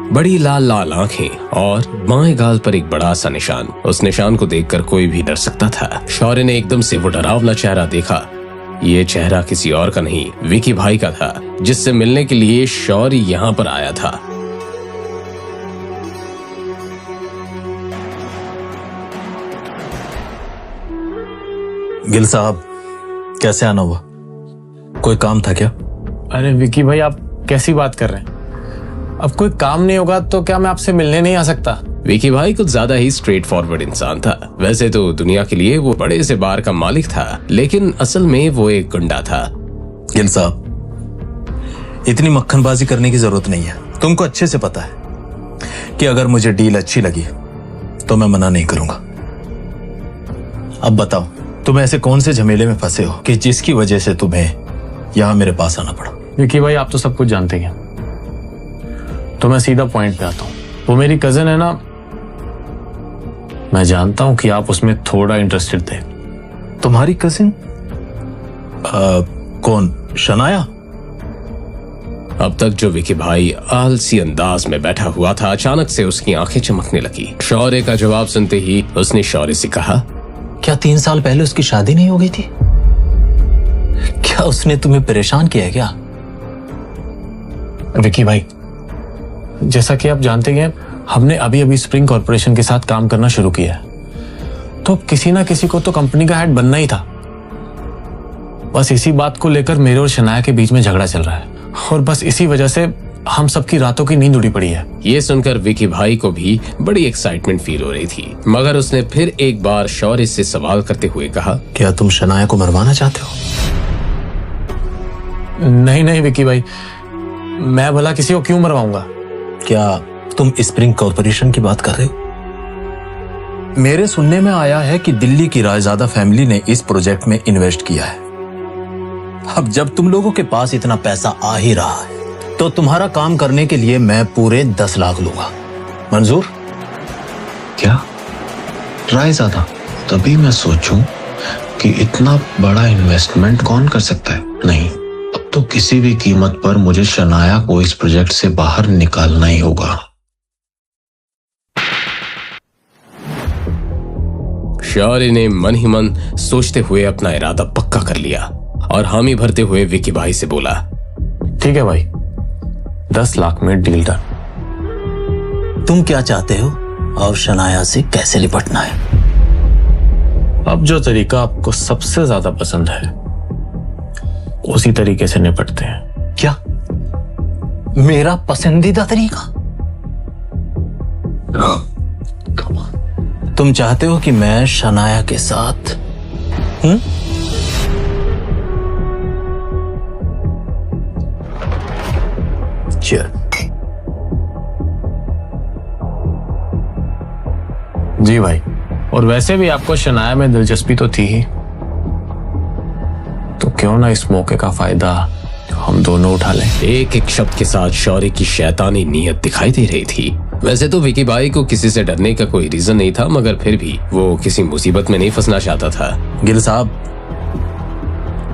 बड़ी लाल लाल आंखें और बाएं गाल पर एक बड़ा सा निशान। उस निशान को देखकर कोई भी डर सकता था। शौर्य ने एकदम से वो डरावना चेहरा देखा। ये चेहरा किसी और का नहीं, विकी भाई का था, जिससे मिलने के लिए शौर्य यहाँ पर आया था। गिल साहब, कैसे आना हुआ? कोई काम था क्या? अरे विकी भाई, आप कैसी बात कर रहे हैं? अब कोई काम नहीं होगा तो क्या मैं आपसे मिलने नहीं आ सकता? विकी भाई कुछ ज्यादा ही स्ट्रेट फॉरवर्ड इंसान था। वैसे तो दुनिया के लिए वो बड़े से बार का मालिक था, लेकिन असल में वो एक गुंडा था। गिल साहब, इतनी मक्खनबाजी करने की जरूरत नहीं है। तुमको अच्छे से पता है कि अगर मुझे डील अच्छी लगी तो मैं मना नहीं करूंगा। अब बताओ, तुम ऐसे कौन से झमेले में फंसे हो कि जिसकी वजह से तुम्हें यहां मेरे पास आना पड़ा? विकी भाई, आप तो सब कुछ जानते हैं, तो मैं सीधा पॉइंट पे आता हूँ। वो मेरी कजिन है ना, मैं जानता हूँ कि आप उसमें थोड़ा इंटरेस्टेड थे। तुम्हारी कजिन? कौन? शनाया? अब तक जो विकी भाई आलसी अंदाज में बैठा हुआ था, अचानक से उसकी आंखें चमकने लगी। शौर्य का जवाब सुनते ही उसने शौर्य से कहा, क्या 3 साल पहले उसकी शादी नहीं हो गई थी? क्या उसने तुम्हें परेशान किया है क्या? विकी भाई, जैसा कि आप जानते हैं, हमने अभी अभी स्प्रिंग कॉर्पोरेशन के साथ काम करना शुरू किया है, तो किसी ना किसी को तो कंपनी का हेड बनना ही था। बस इसी बात को लेकर मेरे और शनाया के बीच में झगड़ा चल रहा है, और बस इसी वजह से हम सबकी रातों की नींद उड़ी पड़ी है। ये सुनकर विकी भाई को भी बड़ी एक्साइटमेंट फील हो रही थी, मगर उसने फिर एक बार शौर्य से सवाल करते हुए कहा, क्या तुम शनाया को मरवाना चाहते हो? नहीं नहीं विकी भाई, मैं भला किसी को क्यों मरवाऊंगा? क्या तुम स्प्रिंग कॉर्पोरेशन की बात कर रहे हो? मेरे सुनने में आया है कि दिल्ली की रायजादा फैमिली ने इस प्रोजेक्ट में इन्वेस्ट किया है। अब जब तुम लोगों के पास इतना पैसा आ ही रहा है, तो तुम्हारा काम करने के लिए मैं पूरे 10 लाख लूंगा। मंजूर? क्या रायजादा? तभी मैं सोचूं कि इतना बड़ा इन्वेस्टमेंट कौन कर सकता है। नहीं, अब तो किसी भी कीमत पर मुझे शनाया को इस प्रोजेक्ट से बाहर निकालना ही होगा। शौर्य ने मन ही मन सोचते हुए अपना इरादा पक्का कर लिया और हामी भरते हुए विकी भाई से बोला, ठीक है भाई, 10 लाख में डील डन। तुम क्या चाहते हो और शनाया से कैसे निपटना है? अब जो तरीका आपको सबसे ज्यादा पसंद है, उसी तरीके से निपटते हैं। क्या मेरा पसंदीदा तरीका? तुम चाहते हो कि मैं शनाया के साथ जी भाई, और वैसे भी आपको शनाया में दिलचस्पी तो थी ही, तो क्यों ना इस मौके का फायदा हम दोनों उठा लें। एक एक शब्द के साथ शौर्य की शैतानी नीयत दिखाई दे रही थी। वैसे तो विकी भाई को किसी से डरने का कोई रीजन नहीं था, मगर फिर भी वो किसी मुसीबत में नहीं फंसना चाहता था। गिल साहब,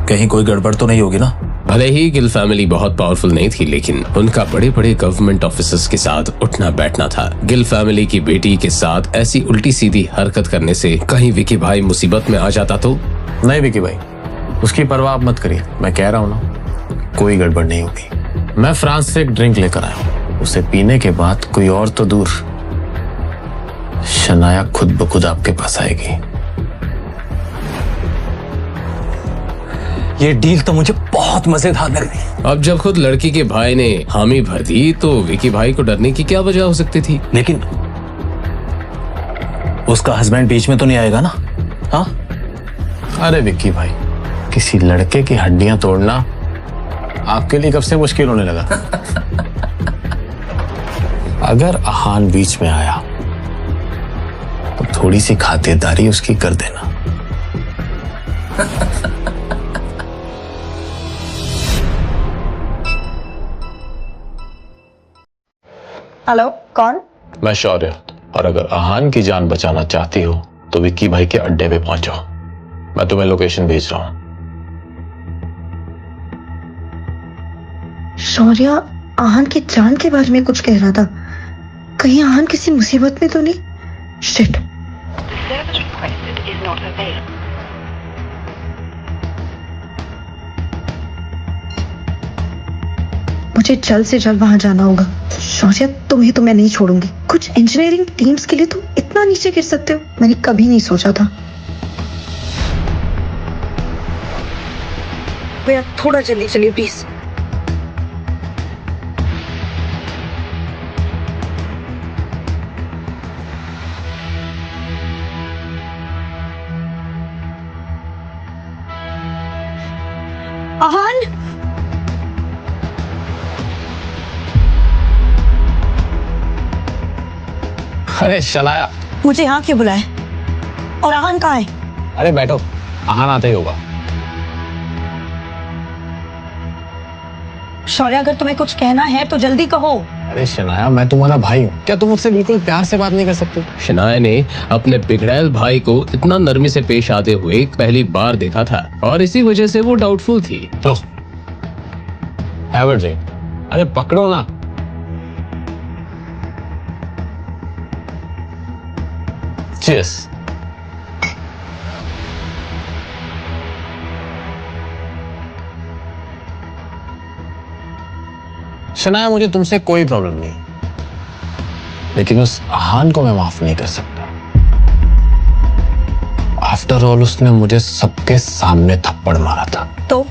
कहीं कोई गड़बड़ तो नहीं होगी ना? भले ही गिल फैमिली बहुत पावरफुल नहीं थी, लेकिन उनका बड़े बड़े गवर्नमेंट ऑफिसर्स के साथ उठना बैठना था। गिल फैमिली की बेटी के साथ ऐसी उल्टी सीधी हरकत करने से कहीं विकी भाई मुसीबत में आ जाता तो? नहीं विकी भाई, उसकी परवाह आप मत करिए, मैं कह रहा हूँ ना, कोई गड़बड़ नहीं होगी। मैं फ्रांस से एक ड्रिंक लेकर आया हूँ, उसे पीने के बाद कोई और तो दूर, शनाया खुद ब खुद आपके पास आएगी। ये डील तो मुझे बहुत मजेदार लग रही। अब जब खुद लड़की के भाई ने हामी भर दी तो विकी भाई को डरने की क्या वजह हो सकती थी? लेकिन उसका हस्बैंड बीच में तो नहीं आएगा ना? हाँ? अरे विक्की भाई, किसी लड़के की हड्डियां तोड़ना आपके लिए कब से मुश्किल होने लगा? अगर आहान बीच में आया तो थोड़ी सी खातिरदारी उसकी कर देना। हेलो, कौन? मैं शौर्य, और अगर आहान की जान बचाना चाहती हो तो विक्की भाई के अड्डे पे पहुंचो। मैं तुम्हें लोकेशन भेज रहा हूं। शौर्य आहान की जान के बारे में कुछ कह रहा था। कहीं आहान किसी मुसीबत में तो नहीं? शिट। मुझे जल्द से जल्द वहां जाना होगा। शौर्य, तुम्हें तो मैं नहीं छोड़ूंगी। कुछ इंजीनियरिंग टीम्स के लिए तुम इतना नीचे गिर सकते हो, मैंने कभी नहीं सोचा था। भैया थोड़ा जल्दी चलिए प्लीज। आहान, अरे शनाया, मुझे यहाँ क्यों बुलाए? और आहान कहाँ है? अरे बैठो, आहान आते ही होगा। शौर्य, अगर तुम्हें कुछ कहना है तो जल्दी कहो। अरे शनाया, मैं तुम्हारा भाई हूँ, क्या तुम मुझसे बिल्कुल प्यार से बात नहीं कर सकते? शनाया ने अपने बिगड़ैल भाई को इतना नरमी से पेश आते हुए पहली बार देखा था और इसी वजह से वो डाउटफुल थी। तो अरे पकड़ो ना। Cheers. शनाया, मुझे तुमसे कोई प्रॉब्लम नहीं, लेकिन उस आहान को मैं माफ नहीं कर सकता। आफ्टर ऑल उसने मुझे सबके सामने थप्पड़ मारा था। तो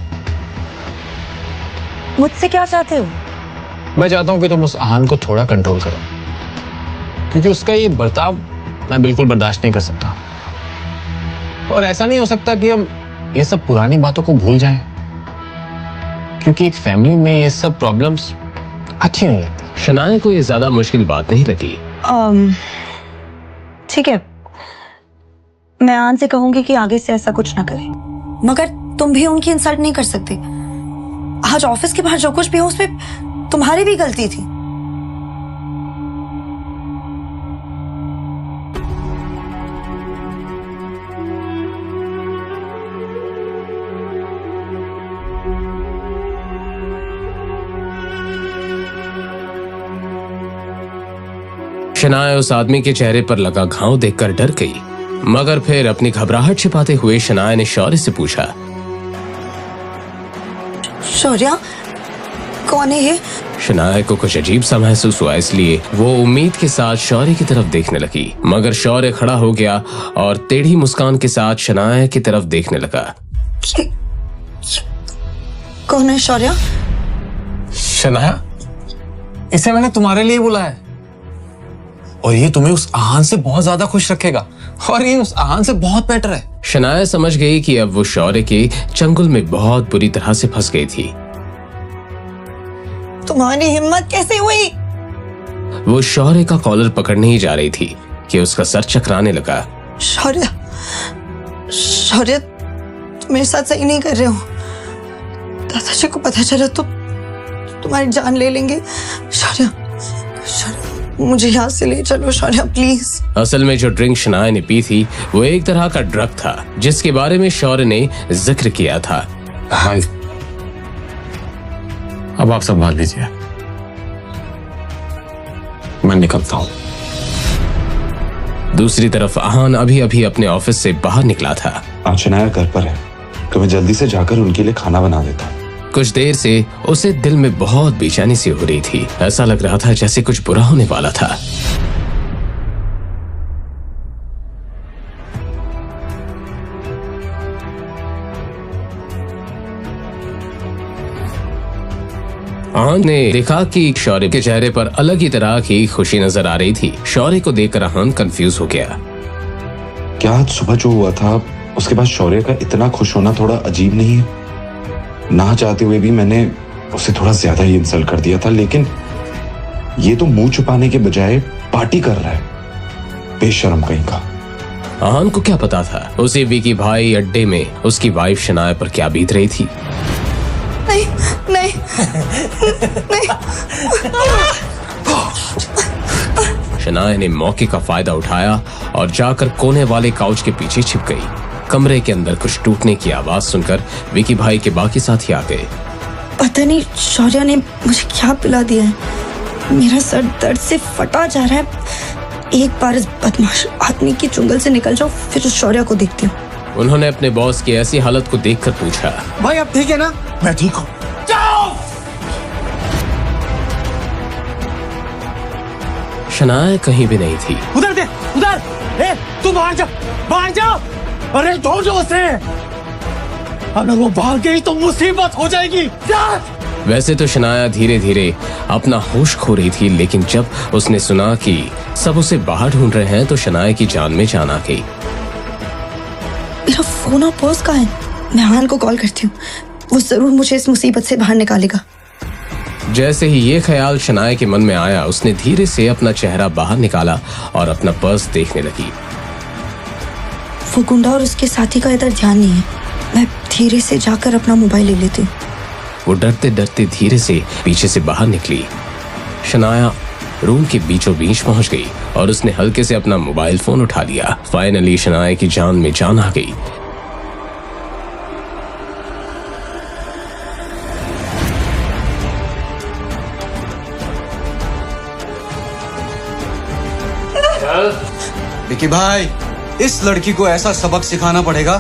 मुझसे क्या चाहते हो? मैं चाहता हूं कि तुम उस आहान को थोड़ा कंट्रोल करो, क्योंकि उसका ये बर्ताव मैं बिल्कुल बर्दाश्त नहीं कर सकता। और ऐसा नहीं हो सकता कि हम ये सब पुरानी बातों को भूल जाएं, क्योंकि एक फैमिली में ये सब प्रॉब्लम्स अच्छी नहीं लगती। शनाया को ये ज्यादा मुश्किल बात नहीं लगी। ठीक है, मैं आहान से कहूंगी कि आगे से ऐसा कुछ ना करे, मगर तुम भी उनकी इंसल्ट नहीं कर सकते। आज ऑफिस के बाहर जो कुछ भी हो उसमें तुम्हारी भी गलती थी। शनाया उस आदमी के चेहरे पर लगा घाव देखकर डर गई, मगर फिर अपनी घबराहट छिपाते हुए शनाया ने शौर्य से पूछा, शौर्य, कौन है ये? शनाया को कुछ अजीब सा महसूस हुआ, इसलिए वो उम्मीद के साथ शौर्य की तरफ देखने लगी, मगर शौर्य खड़ा हो गया और टेढ़ी मुस्कान के साथ शनाया की तरफ देखने लगा। कौन है शौर्य? शनाया, इसे मैंने तुम्हारे लिए बुलाया है, और ये तुम्हें उस आहान से बहुत ज्यादा खुश रखेगा, और ये उस आहान से बहुत बेटर है। शनाया समझ गई कि अब वो शौर्य के चंगुल में बहुत बुरी तरह से फंस गई थी। तुम्हारी हिम्मत कैसे हुई? वो शौर्य का कॉलर पकड़ने ही जा रही थी कि उसका सर चकराने लगा। शौर्य, शौर्य, तुम मेरे साथ सही नहीं कर रहे हो। दादाजी को पता चला तो तुम्हारी जान ले लेंगे। शौर्य, शौर्य, मुझे यहाँ से ले चलो शौर्य, प्लीज। असल में जो ड्रिंक शनाया ने पी थी वो एक तरह का ड्रग था, जिसके बारे में शौर्य ने जिक्र किया था। हाँ, अब आप संभाल लीजिए, मैं निकलता हूं। दूसरी तरफ आहान अभी अभी अपने ऑफिस से बाहर निकला था। आज शनाया घर पर है, तो मैं जल्दी से जाकर उनके लिए खाना बना देता हूँ। कुछ देर से उसे दिल में बहुत बेचैनी सी हो रही थी। ऐसा लग रहा था जैसे कुछ बुरा होने वाला था। आहान ने देखा कि शौर्य के चेहरे पर अलग ही तरह की खुशी नजर आ रही थी। शौर्य को देखकर आहान कंफ्यूज हो गया। क्या आज सुबह जो हुआ था उसके बाद शौर्य का इतना खुश होना थोड़ा अजीब नहीं है? ना चाहते हुए भी मैंने उसे थोड़ा ज्यादा ही इंसल्ट कर दिया था, लेकिन ये तो मुंह छुपाने के बजाय पार्टी कर रहा है, बेशर्म कहीं का। आहान को क्या पता था उसे विकी भाई अड्डे में उसकी वाइफ शनाया पर क्या बीत रही थी। नहीं नहीं नहीं। शनाया ने मौके का फायदा उठाया और जाकर कोने वाले काउच के पीछे छिप गई। कमरे के अंदर कुछ टूटने की आवाज सुनकर विकी भाई के बाकी साथी आ गए। पता नहीं शौर्य ने मुझे क्या पिला दिया है, मेरा सर दर्द से फटा जा रहा है। एक बार इस बदमाश आदमी की चुंगल से निकल जाओ, फिर उस शौर्य को देखती हूँ। उन्होंने अपने बॉस की ऐसी हालत को देखकर पूछा, भाई आप ठीक है ना? मैं ठीक हूँ। शनाया कहीं भी नहीं थी। उधर दे, उधर। ए, तू बाहर जा, बाहर जा। अरे जोर जोर से, अगर वो भाग गई तो मुसीबत हो जाएगी। वैसे तो शनाया धीरे धीरे अपना होश खो रही थी, लेकिन जब उसने सुना कि सब उसे बाहर ढूंढ रहे हैं तो शनाया की जान में जान आ गई। मेरा फोन और पर्स कहाँ है? मैं आहान को कॉल करती हूँ, वो जरूर मुझे इस मुसीबत से बाहर निकालेगा। जैसे ही ये ख्याल शनाया के मन में आया, उसने धीरे से अपना चेहरा बाहर निकाला और अपना पर्स देखने लगी। वो गुंडा और उसके साथी का इधर ध्यान नहीं है, मैं धीरे से जाकर अपना मोबाइल ले लेती हूँ। वो डरते डरते धीरे से पीछे से बाहर निकली। शनाया रूम के बीचों बीच पहुंच गई और उसने हल्के से अपना मोबाइल फोन उठा लिया। फाइनली शनाया की जान में जान आ गई। विकी भाई, इस लड़की को ऐसा सबक सिखाना पड़ेगा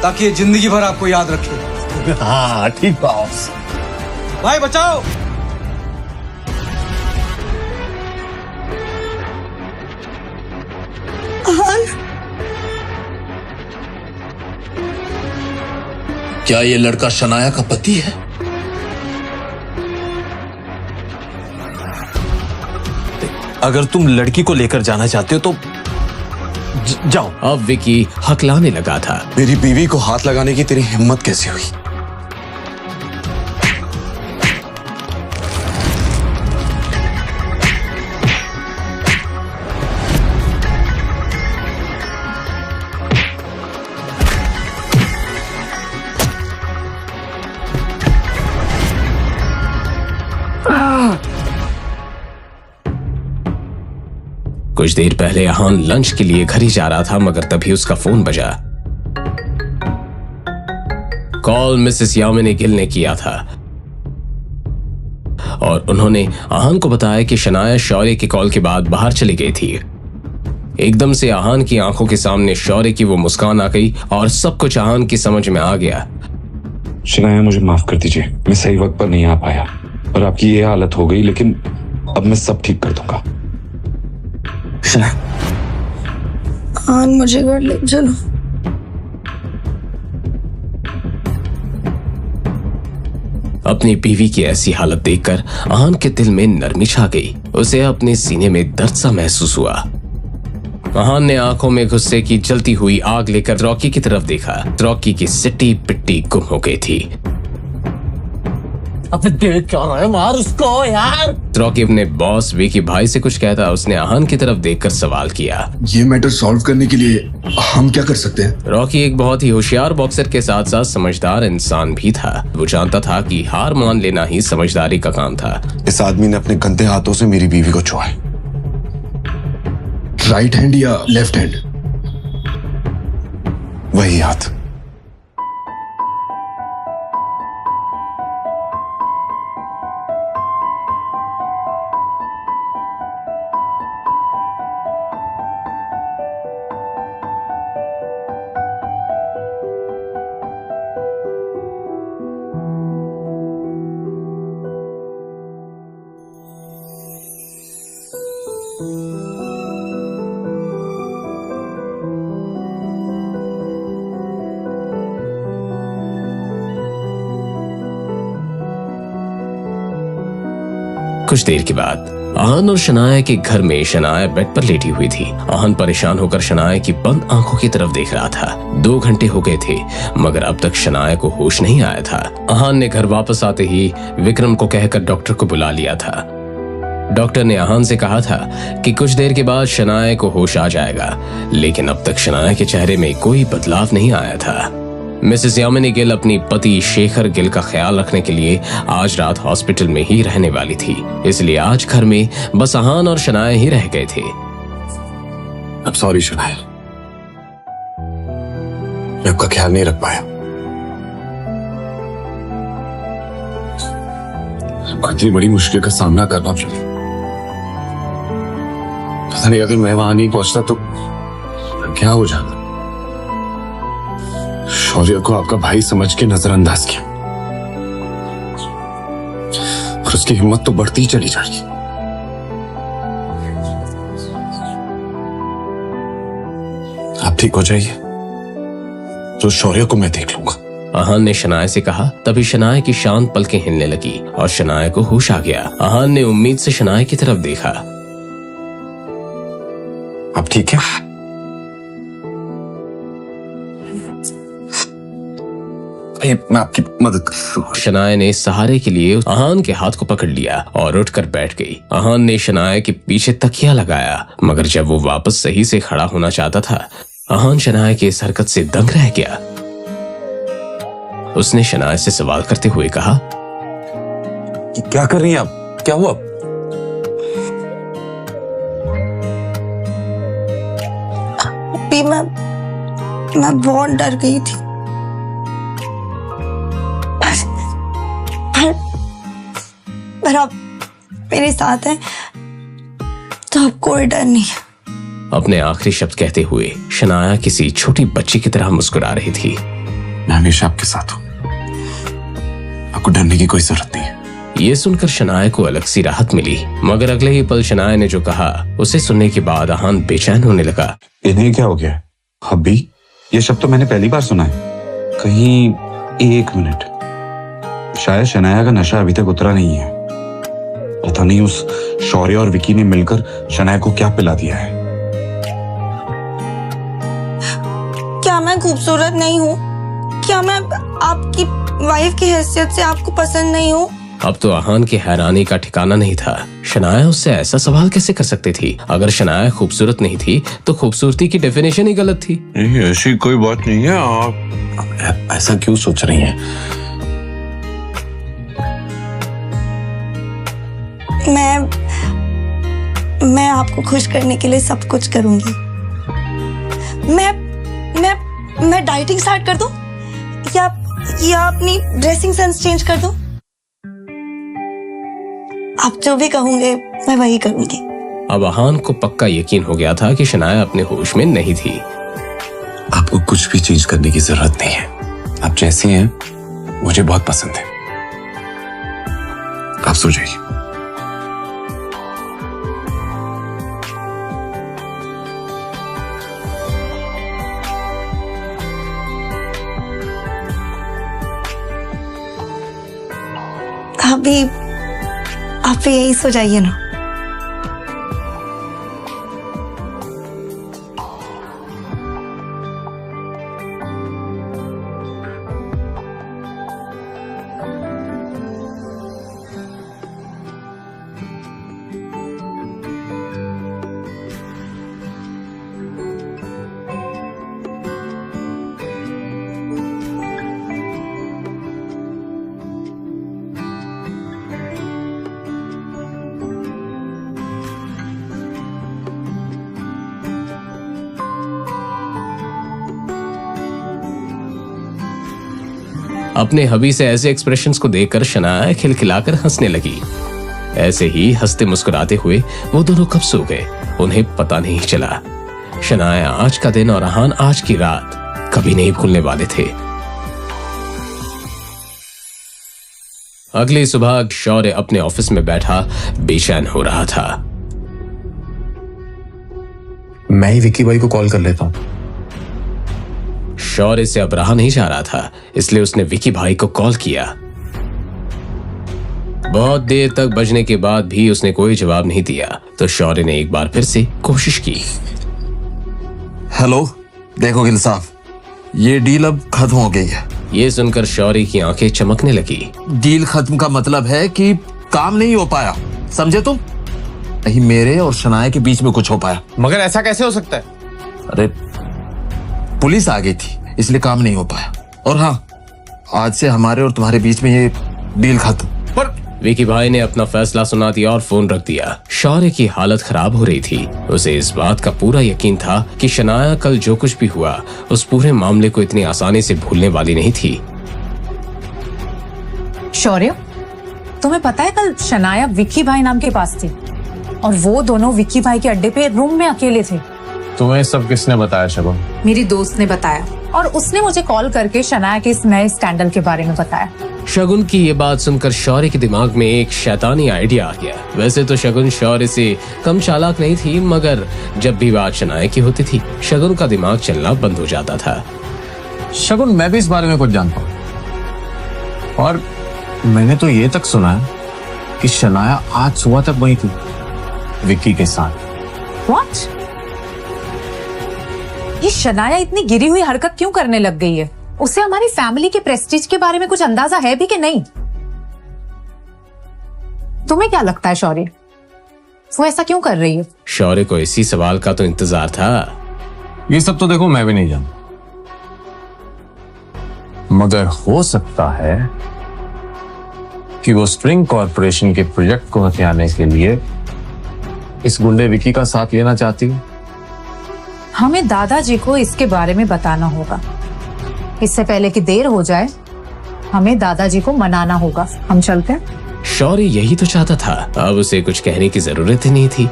ताकि ये जिंदगी भर आपको याद रखे। हाँ ठीक बॉस। भाई बचाओ। आहान, क्या ये लड़का शनाया का पति है? अगर तुम लड़की को लेकर जाना चाहते हो तो जाओ। अब विकी हकलाने लगा था। मेरी बीवी को हाथ लगाने की तेरी हिम्मत कैसे हुई? कुछ देर पहले आहान लंच के लिए घर ही जा रहा था, मगर तभी उसका फोन बजा। कॉल मिसेस यामिनी गिल ने किया था और उन्होंने आहान को बताया कि शनाया शौर्य की कॉल के बाद बाहर चली गई थी। एकदम से आहान की आंखों के सामने शौर्य की वो मुस्कान आ गई और सब कुछ आहान की समझ में आ गया। शनाया मुझे माफ कर दीजिए, मैं सही वक्त पर नहीं आ पाया और आपकी ये हालत हो गई, लेकिन अब मैं सब ठीक कर दूंगा। आहान मुझे घर ले चलो। अपनी बीवी की ऐसी हालत देखकर आहान के दिल में नरमी छा गई। उसे अपने सीने में दर्द सा महसूस हुआ। आहान ने आंखों में गुस्से की जलती हुई आग लेकर रॉकी की तरफ देखा। रॉकी की सिट्टी पिट्टी गुम हो गई थी। अबे देख क्या रहा है, मार उसको यार। रॉकी अपने बॉस विकी भाई से कुछ कहता, उसने आहान की तरफ देखकर सवाल किया, ये मैटर सॉल्व करने के लिए हम क्या कर सकते हैं? रॉकी एक बहुत ही होशियार बॉक्सर के साथ साथ समझदार इंसान भी था। वो जानता था कि हार मान लेना ही समझदारी का काम था। इस आदमी ने अपने गंदे हाथों से मेरी बीवी को छुआ है। राइट हैंड या लेफ्ट हैंड? वही हाथ। कुछ देर के बाद आहान और शनाया के घर में शनाया बेड पर लेटी हुई थी। आहान परेशान होकर शनाया की बंद आंखों की तरफ देख रहा था। 2 घंटे हो गए थे मगर अब तक शनाया को होश नहीं आया था। आहान ने घर वापस आते ही विक्रम को कहकर डॉक्टर को बुला लिया था। डॉक्टर ने आहान से कहा था कि कुछ देर के बाद शनाया को होश आ जाएगा, लेकिन अब तक शनाया के चेहरे में कोई बदलाव नहीं आया था। मिसेस यामिनी गिल अपनी पति शेखर गिल का ख्याल रखने के लिए आज रात हॉस्पिटल में ही रहने वाली थी, इसलिए आज घर में बस आहान और शनाया ही रह गए थे। अब सॉरी शनाया, मैं आपका ख्याल नहीं रख पाया। इतनी बड़ी मुश्किल का सामना करना चाहिए। पता नहीं अगर मैं वहां नहीं पहुंचता तो क्या हो जाता। शौर्य को आपका भाई समझ के नजरअंदाज किया और उसकी हिम्मत तो बढ़ती ही चली जा रही। आप ठीक हो जाइए तो शौर्य को मैं देख लूंगा। आहान ने शनाया से कहा। तभी शनाया की शांत पलकें हिलने लगी और शनाया को होश आ गया। आहान ने उम्मीद से शनाया की तरफ देखा। आप ठीक है? मैं आपकी मदद करूंगा। शनाया ने सहारे के लिए आहान के हाथ को पकड़ लिया और उठकर बैठ गई। आहान ने शनाया के पीछे तकिया लगाया मगर जब वो वापस सही से खड़ा होना चाहता था, आहान शनाया की इस हरकत से दंग रह गया। उसने शनाया से सवाल करते हुए कहा, क्या कर रही हैं आप? क्या हुआ? मैं बहुत डर गई थी। पर आप मेरे साथ हैं तो अब कोई डर नहीं है। अपने आखिरी शब्द कहते हुए शनाया किसी छोटी बच्ची की तरह मुस्कुरा रही थी। मैं हमेशा आपके साथ हूं, आपको डरने की कोई जरूरत नहीं है। ये सुनकर शनाया को अलग सी राहत मिली मगर अगले ही पल शनाया ने जो कहा उसे सुनने के बाद आहान बेचैन होने लगा। इन्हें क्या हो गया? हब्बी, ये शब्द तो मैंने पहली बार सुना है कहीं। 1 मिनट, शायद शनाया का नशा अभी तक उतरा नहीं है। पता नहीं उस शौर्य और विकी ने मिलकर शनाया को क्या पिला दिया है। क्या मैं खूबसूरत नहीं हूँ? क्या मैं आपकी वाइफ की हैसियत से आपको पसंद नहीं हूँ? अब तो आहान की हैरानी का ठिकाना नहीं था। शनाया उससे ऐसा सवाल कैसे कर सकती थी? अगर शनाया खूबसूरत नहीं थी तो खूबसूरती की डेफिनेशन ही गलत थी। ऐसी कोई बात नहीं है। आप ऐसा क्यों सोच रही हैं? मैं आपको खुश करने के लिए सब कुछ करूंगी। मैं डाइटिंग स्टार्ट कर दूं या अपनी ड्रेसिंग सेंस चेंज कर दूं? आप जो भी कहोगे मैं वही करूंगी। अब आहान को पक्का यकीन हो गया था कि शनाया अपने होश में नहीं थी। आपको कुछ भी चेंज करने की जरूरत नहीं है। आप जैसी हैं मुझे बहुत पसंद है। आप सो जाइए। अभी आप यही सो जाइए ना। अपने हबी से ऐसे एक्सप्रेशंस को देखकर शनाया खिलखिलाकर हंसने लगी। ऐसे ही हंसते मुस्कुराते हुए वो दोनों कब सो गए उन्हें पता नहीं चला। शनाया आज का दिन और आहान आज की रात कभी नहीं भूलने वाले थे। अगली सुबह शौर्य अपने ऑफिस में बैठा बेचैन हो रहा था। मैं ही विक्की भाई को कॉल कर लेता हूं। शौर्य से अब रहा नहीं जा रहा था, इसलिए उसने विकी भाई को कॉल किया। बहुत देर तक बजने के बाद भी उसने कोई जवाब नहीं दिया तो शौर्य ने एक बार फिर से कोशिश की। हेलो, देखो गिल साहब, ये डील अब खत्म हो गई है। ये सुनकर शौर्य की आंखें चमकने लगी। डील खत्म का मतलब है कि काम नहीं हो पाया, समझे तुम? नहीं मेरे और शनाया के बीच में कुछ हो पाया। मगर ऐसा कैसे हो सकता है? अरे पुलिस आ गई थी इसलिए काम नहीं हो पाया। और हाँ, आज से हमारे और तुम्हारे बीच में ये डील खत्म। पर विकी भाई ने अपना फैसला सुना दिया और फोन रख दिया। शौर्य की हालत खराब हो रही थी। उसे इस बात का पूरा यकीन था कि शनाया कल जो कुछ भी हुआ उस पूरे मामले को इतनी आसानी से भूलने वाली नहीं थी। शौर्य, तुम्हें पता है कल शनाया विक्की भाई नाम के पास थी और वो दोनों विक्की भाई के अड्डे पे रूम में अकेले थे। तुम्हें सब किसने बताया शगुन? मेरी दोस्त ने बताया और उसने मुझे कॉल करके शनाया के इस नए स्कैंडल के बारे में बताया। शगुन की ये बात सुनकर शौर्य के दिमाग में एक शैतानी आइडिया आ गया। वैसे तो शगुन शौर्य से कम चालाक नहीं थी, मगर जब भी बात शनाया की होती थी शगुन का दिमाग चलना बंद हो जाता था। शगुन, मैं भी इस बारे में कुछ जानता हूँ और मैंने तो ये तक सुना है कि शनाया आज सुबह तक वही थी विक्की के साथ। What? ये शनाया इतनी गिरी हुई हरकत क्यों करने लग गई है? उसे हमारी फैमिली के प्रेस्टीज के बारे में कुछ अंदाजा है भी कि नहीं? तुम्हें क्या लगता है शौर्य, वो ऐसा क्यों कर रही है? शौर्य को इसी सवाल का तो इंतजार था। ये सब तो देखो मैं भी नहीं जानता, मगर हो सकता है कि वो स्प्रिंग कॉर्पोरेशन के प्रोजेक्ट को हथियाने के लिए इस गुंडे विकी का साथ लेना चाहती है। हमें दादाजी को इसके बारे में बताना होगा। इससे पहले कि देर हो जाए हमें दादाजी को मनाना होगा। हम चलते हैं। शौर्य यही तो चाहता था, अब उसे कुछ कहने की जरूरत ही नहीं थी।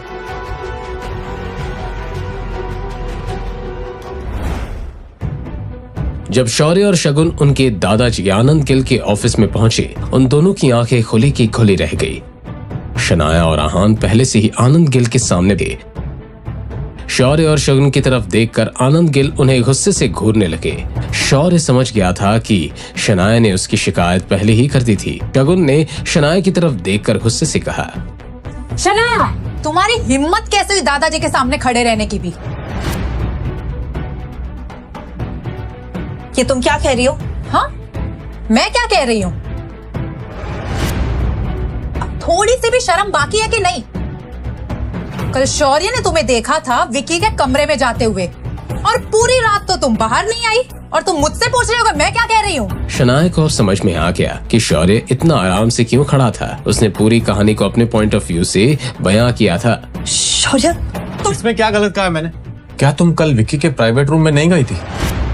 जब शौर्य और शगुन उनके दादाजी आनंद गिल के ऑफिस में पहुंचे, उन दोनों की आंखें खुली की खुली रह गई। शनाया और आहान पहले से ही आनंद गिल के सामने थे। शौर्य और शगुन की तरफ देखकर आनंद गिल उन्हें गुस्से से घूरने लगे। शौर्य समझ गया था कि शनाया ने उसकी शिकायत पहले ही कर दी थी। शगुन ने शनाया की तरफ देखकर गुस्से से कहा, शनाया, तुम्हारी हिम्मत कैसे हुई दादाजी के सामने खड़े रहने की भी? ये तुम क्या कह रही हो? हाँ, मैं क्या कह रही हूँ? थोड़ी सी भी शर्म बाकी है कि नहीं? कल शौर्य ने तुम्हें देखा था विक्की के कमरे में जाते हुए और पूरी रात तो तुम बाहर नहीं आई और तुम मुझसे पूछ रहे हो मैं क्या कह रही हूँ? शनाया को समझ में आ गया कि शौर्य इतना आराम से क्यों खड़ा था। उसने पूरी कहानी को अपने पॉइंट ऑफ व्यू से बयां किया था। शौर्य, इसमें क्या गलत कहा है मैंने? क्या तुम कल विक्की के प्राइवेट रूम में नहीं गई थी?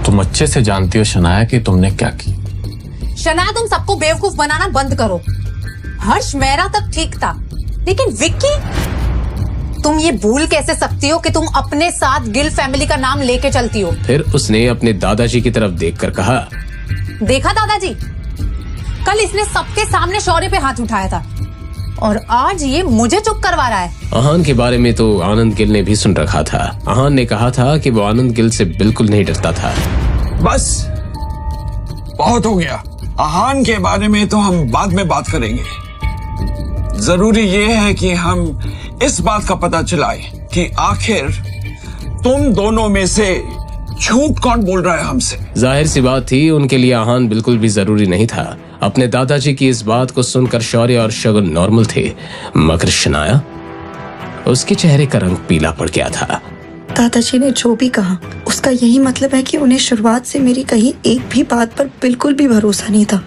तुम अच्छे से जानती हो शनाया कि तुमने क्या की। शनाया, तुम सबको बेवकूफ बनाना बंद करो। हर्ष मेरा तक ठीक था, लेकिन विक्की, तुम ये भूल कैसे सकती हो कि तुम अपने साथ गिल फैमिली का नाम लेके चलती हो? फिर उसने अपने दादाजी की तरफ देखकर कहा, देखा दादाजी, कल इसने सबके सामने शौर्य पे हाथ उठाया था और आज ये मुझे चुप करवा रहा है। आहान के बारे में तो आनंद गिल ने भी सुन रखा था। आहान ने कहा था कि वो आनंद गिल से बिल्कुल नहीं डरता था। बस बहुत हो गया। आहान के बारे में तो हम बाद में बात करेंगे। जरूरी ये है कि हम इस बात का पता चलाए कि आखिर तुम दोनों में से झूठ कौन बोल रहा है हमसे। जाहिर सी बात थी, उनके लिए आहान बिल्कुल भी जरूरी नहीं था। अपने दादाजी की इस बात को सुनकर शौर्य और शगुन नॉर्मल थे, मगर शनाया, उसके चेहरे का रंग पीला पड़ गया था। दादाजी ने जो भी कहा उसका यही मतलब है कि उन्हें शुरुआत से मेरी कही एक भी बात पर बिल्कुल भी भरोसा नहीं था।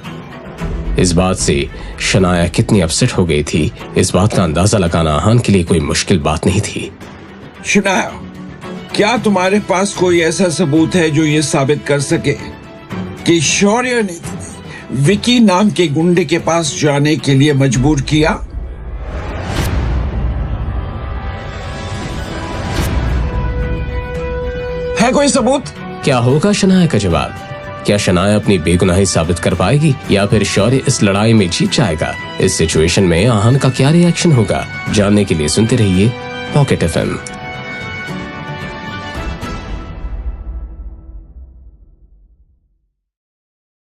इस बात से शनाया कितनी अपसेट हो गई थी, इस बात का अंदाजा लगाना आहान के लिए कोई मुश्किल बात नहीं थी। शनाया, क्या तुम्हारे पास कोई ऐसा सबूत है जो ये साबित कर सके कि शौर्य ने विकी नाम के गुंडे के पास जाने के लिए मजबूर किया? है कोई सबूत? क्या होगा शनाया का जवाब? क्या शनाया अपनी बेगुनाही साबित कर पाएगी या फिर शौर्य इस लड़ाई में जीत जाएगा? इस सिचुएशन में आहान का क्या रिएक्शन होगा? जानने के लिए सुनते रहिए पॉकेट FM।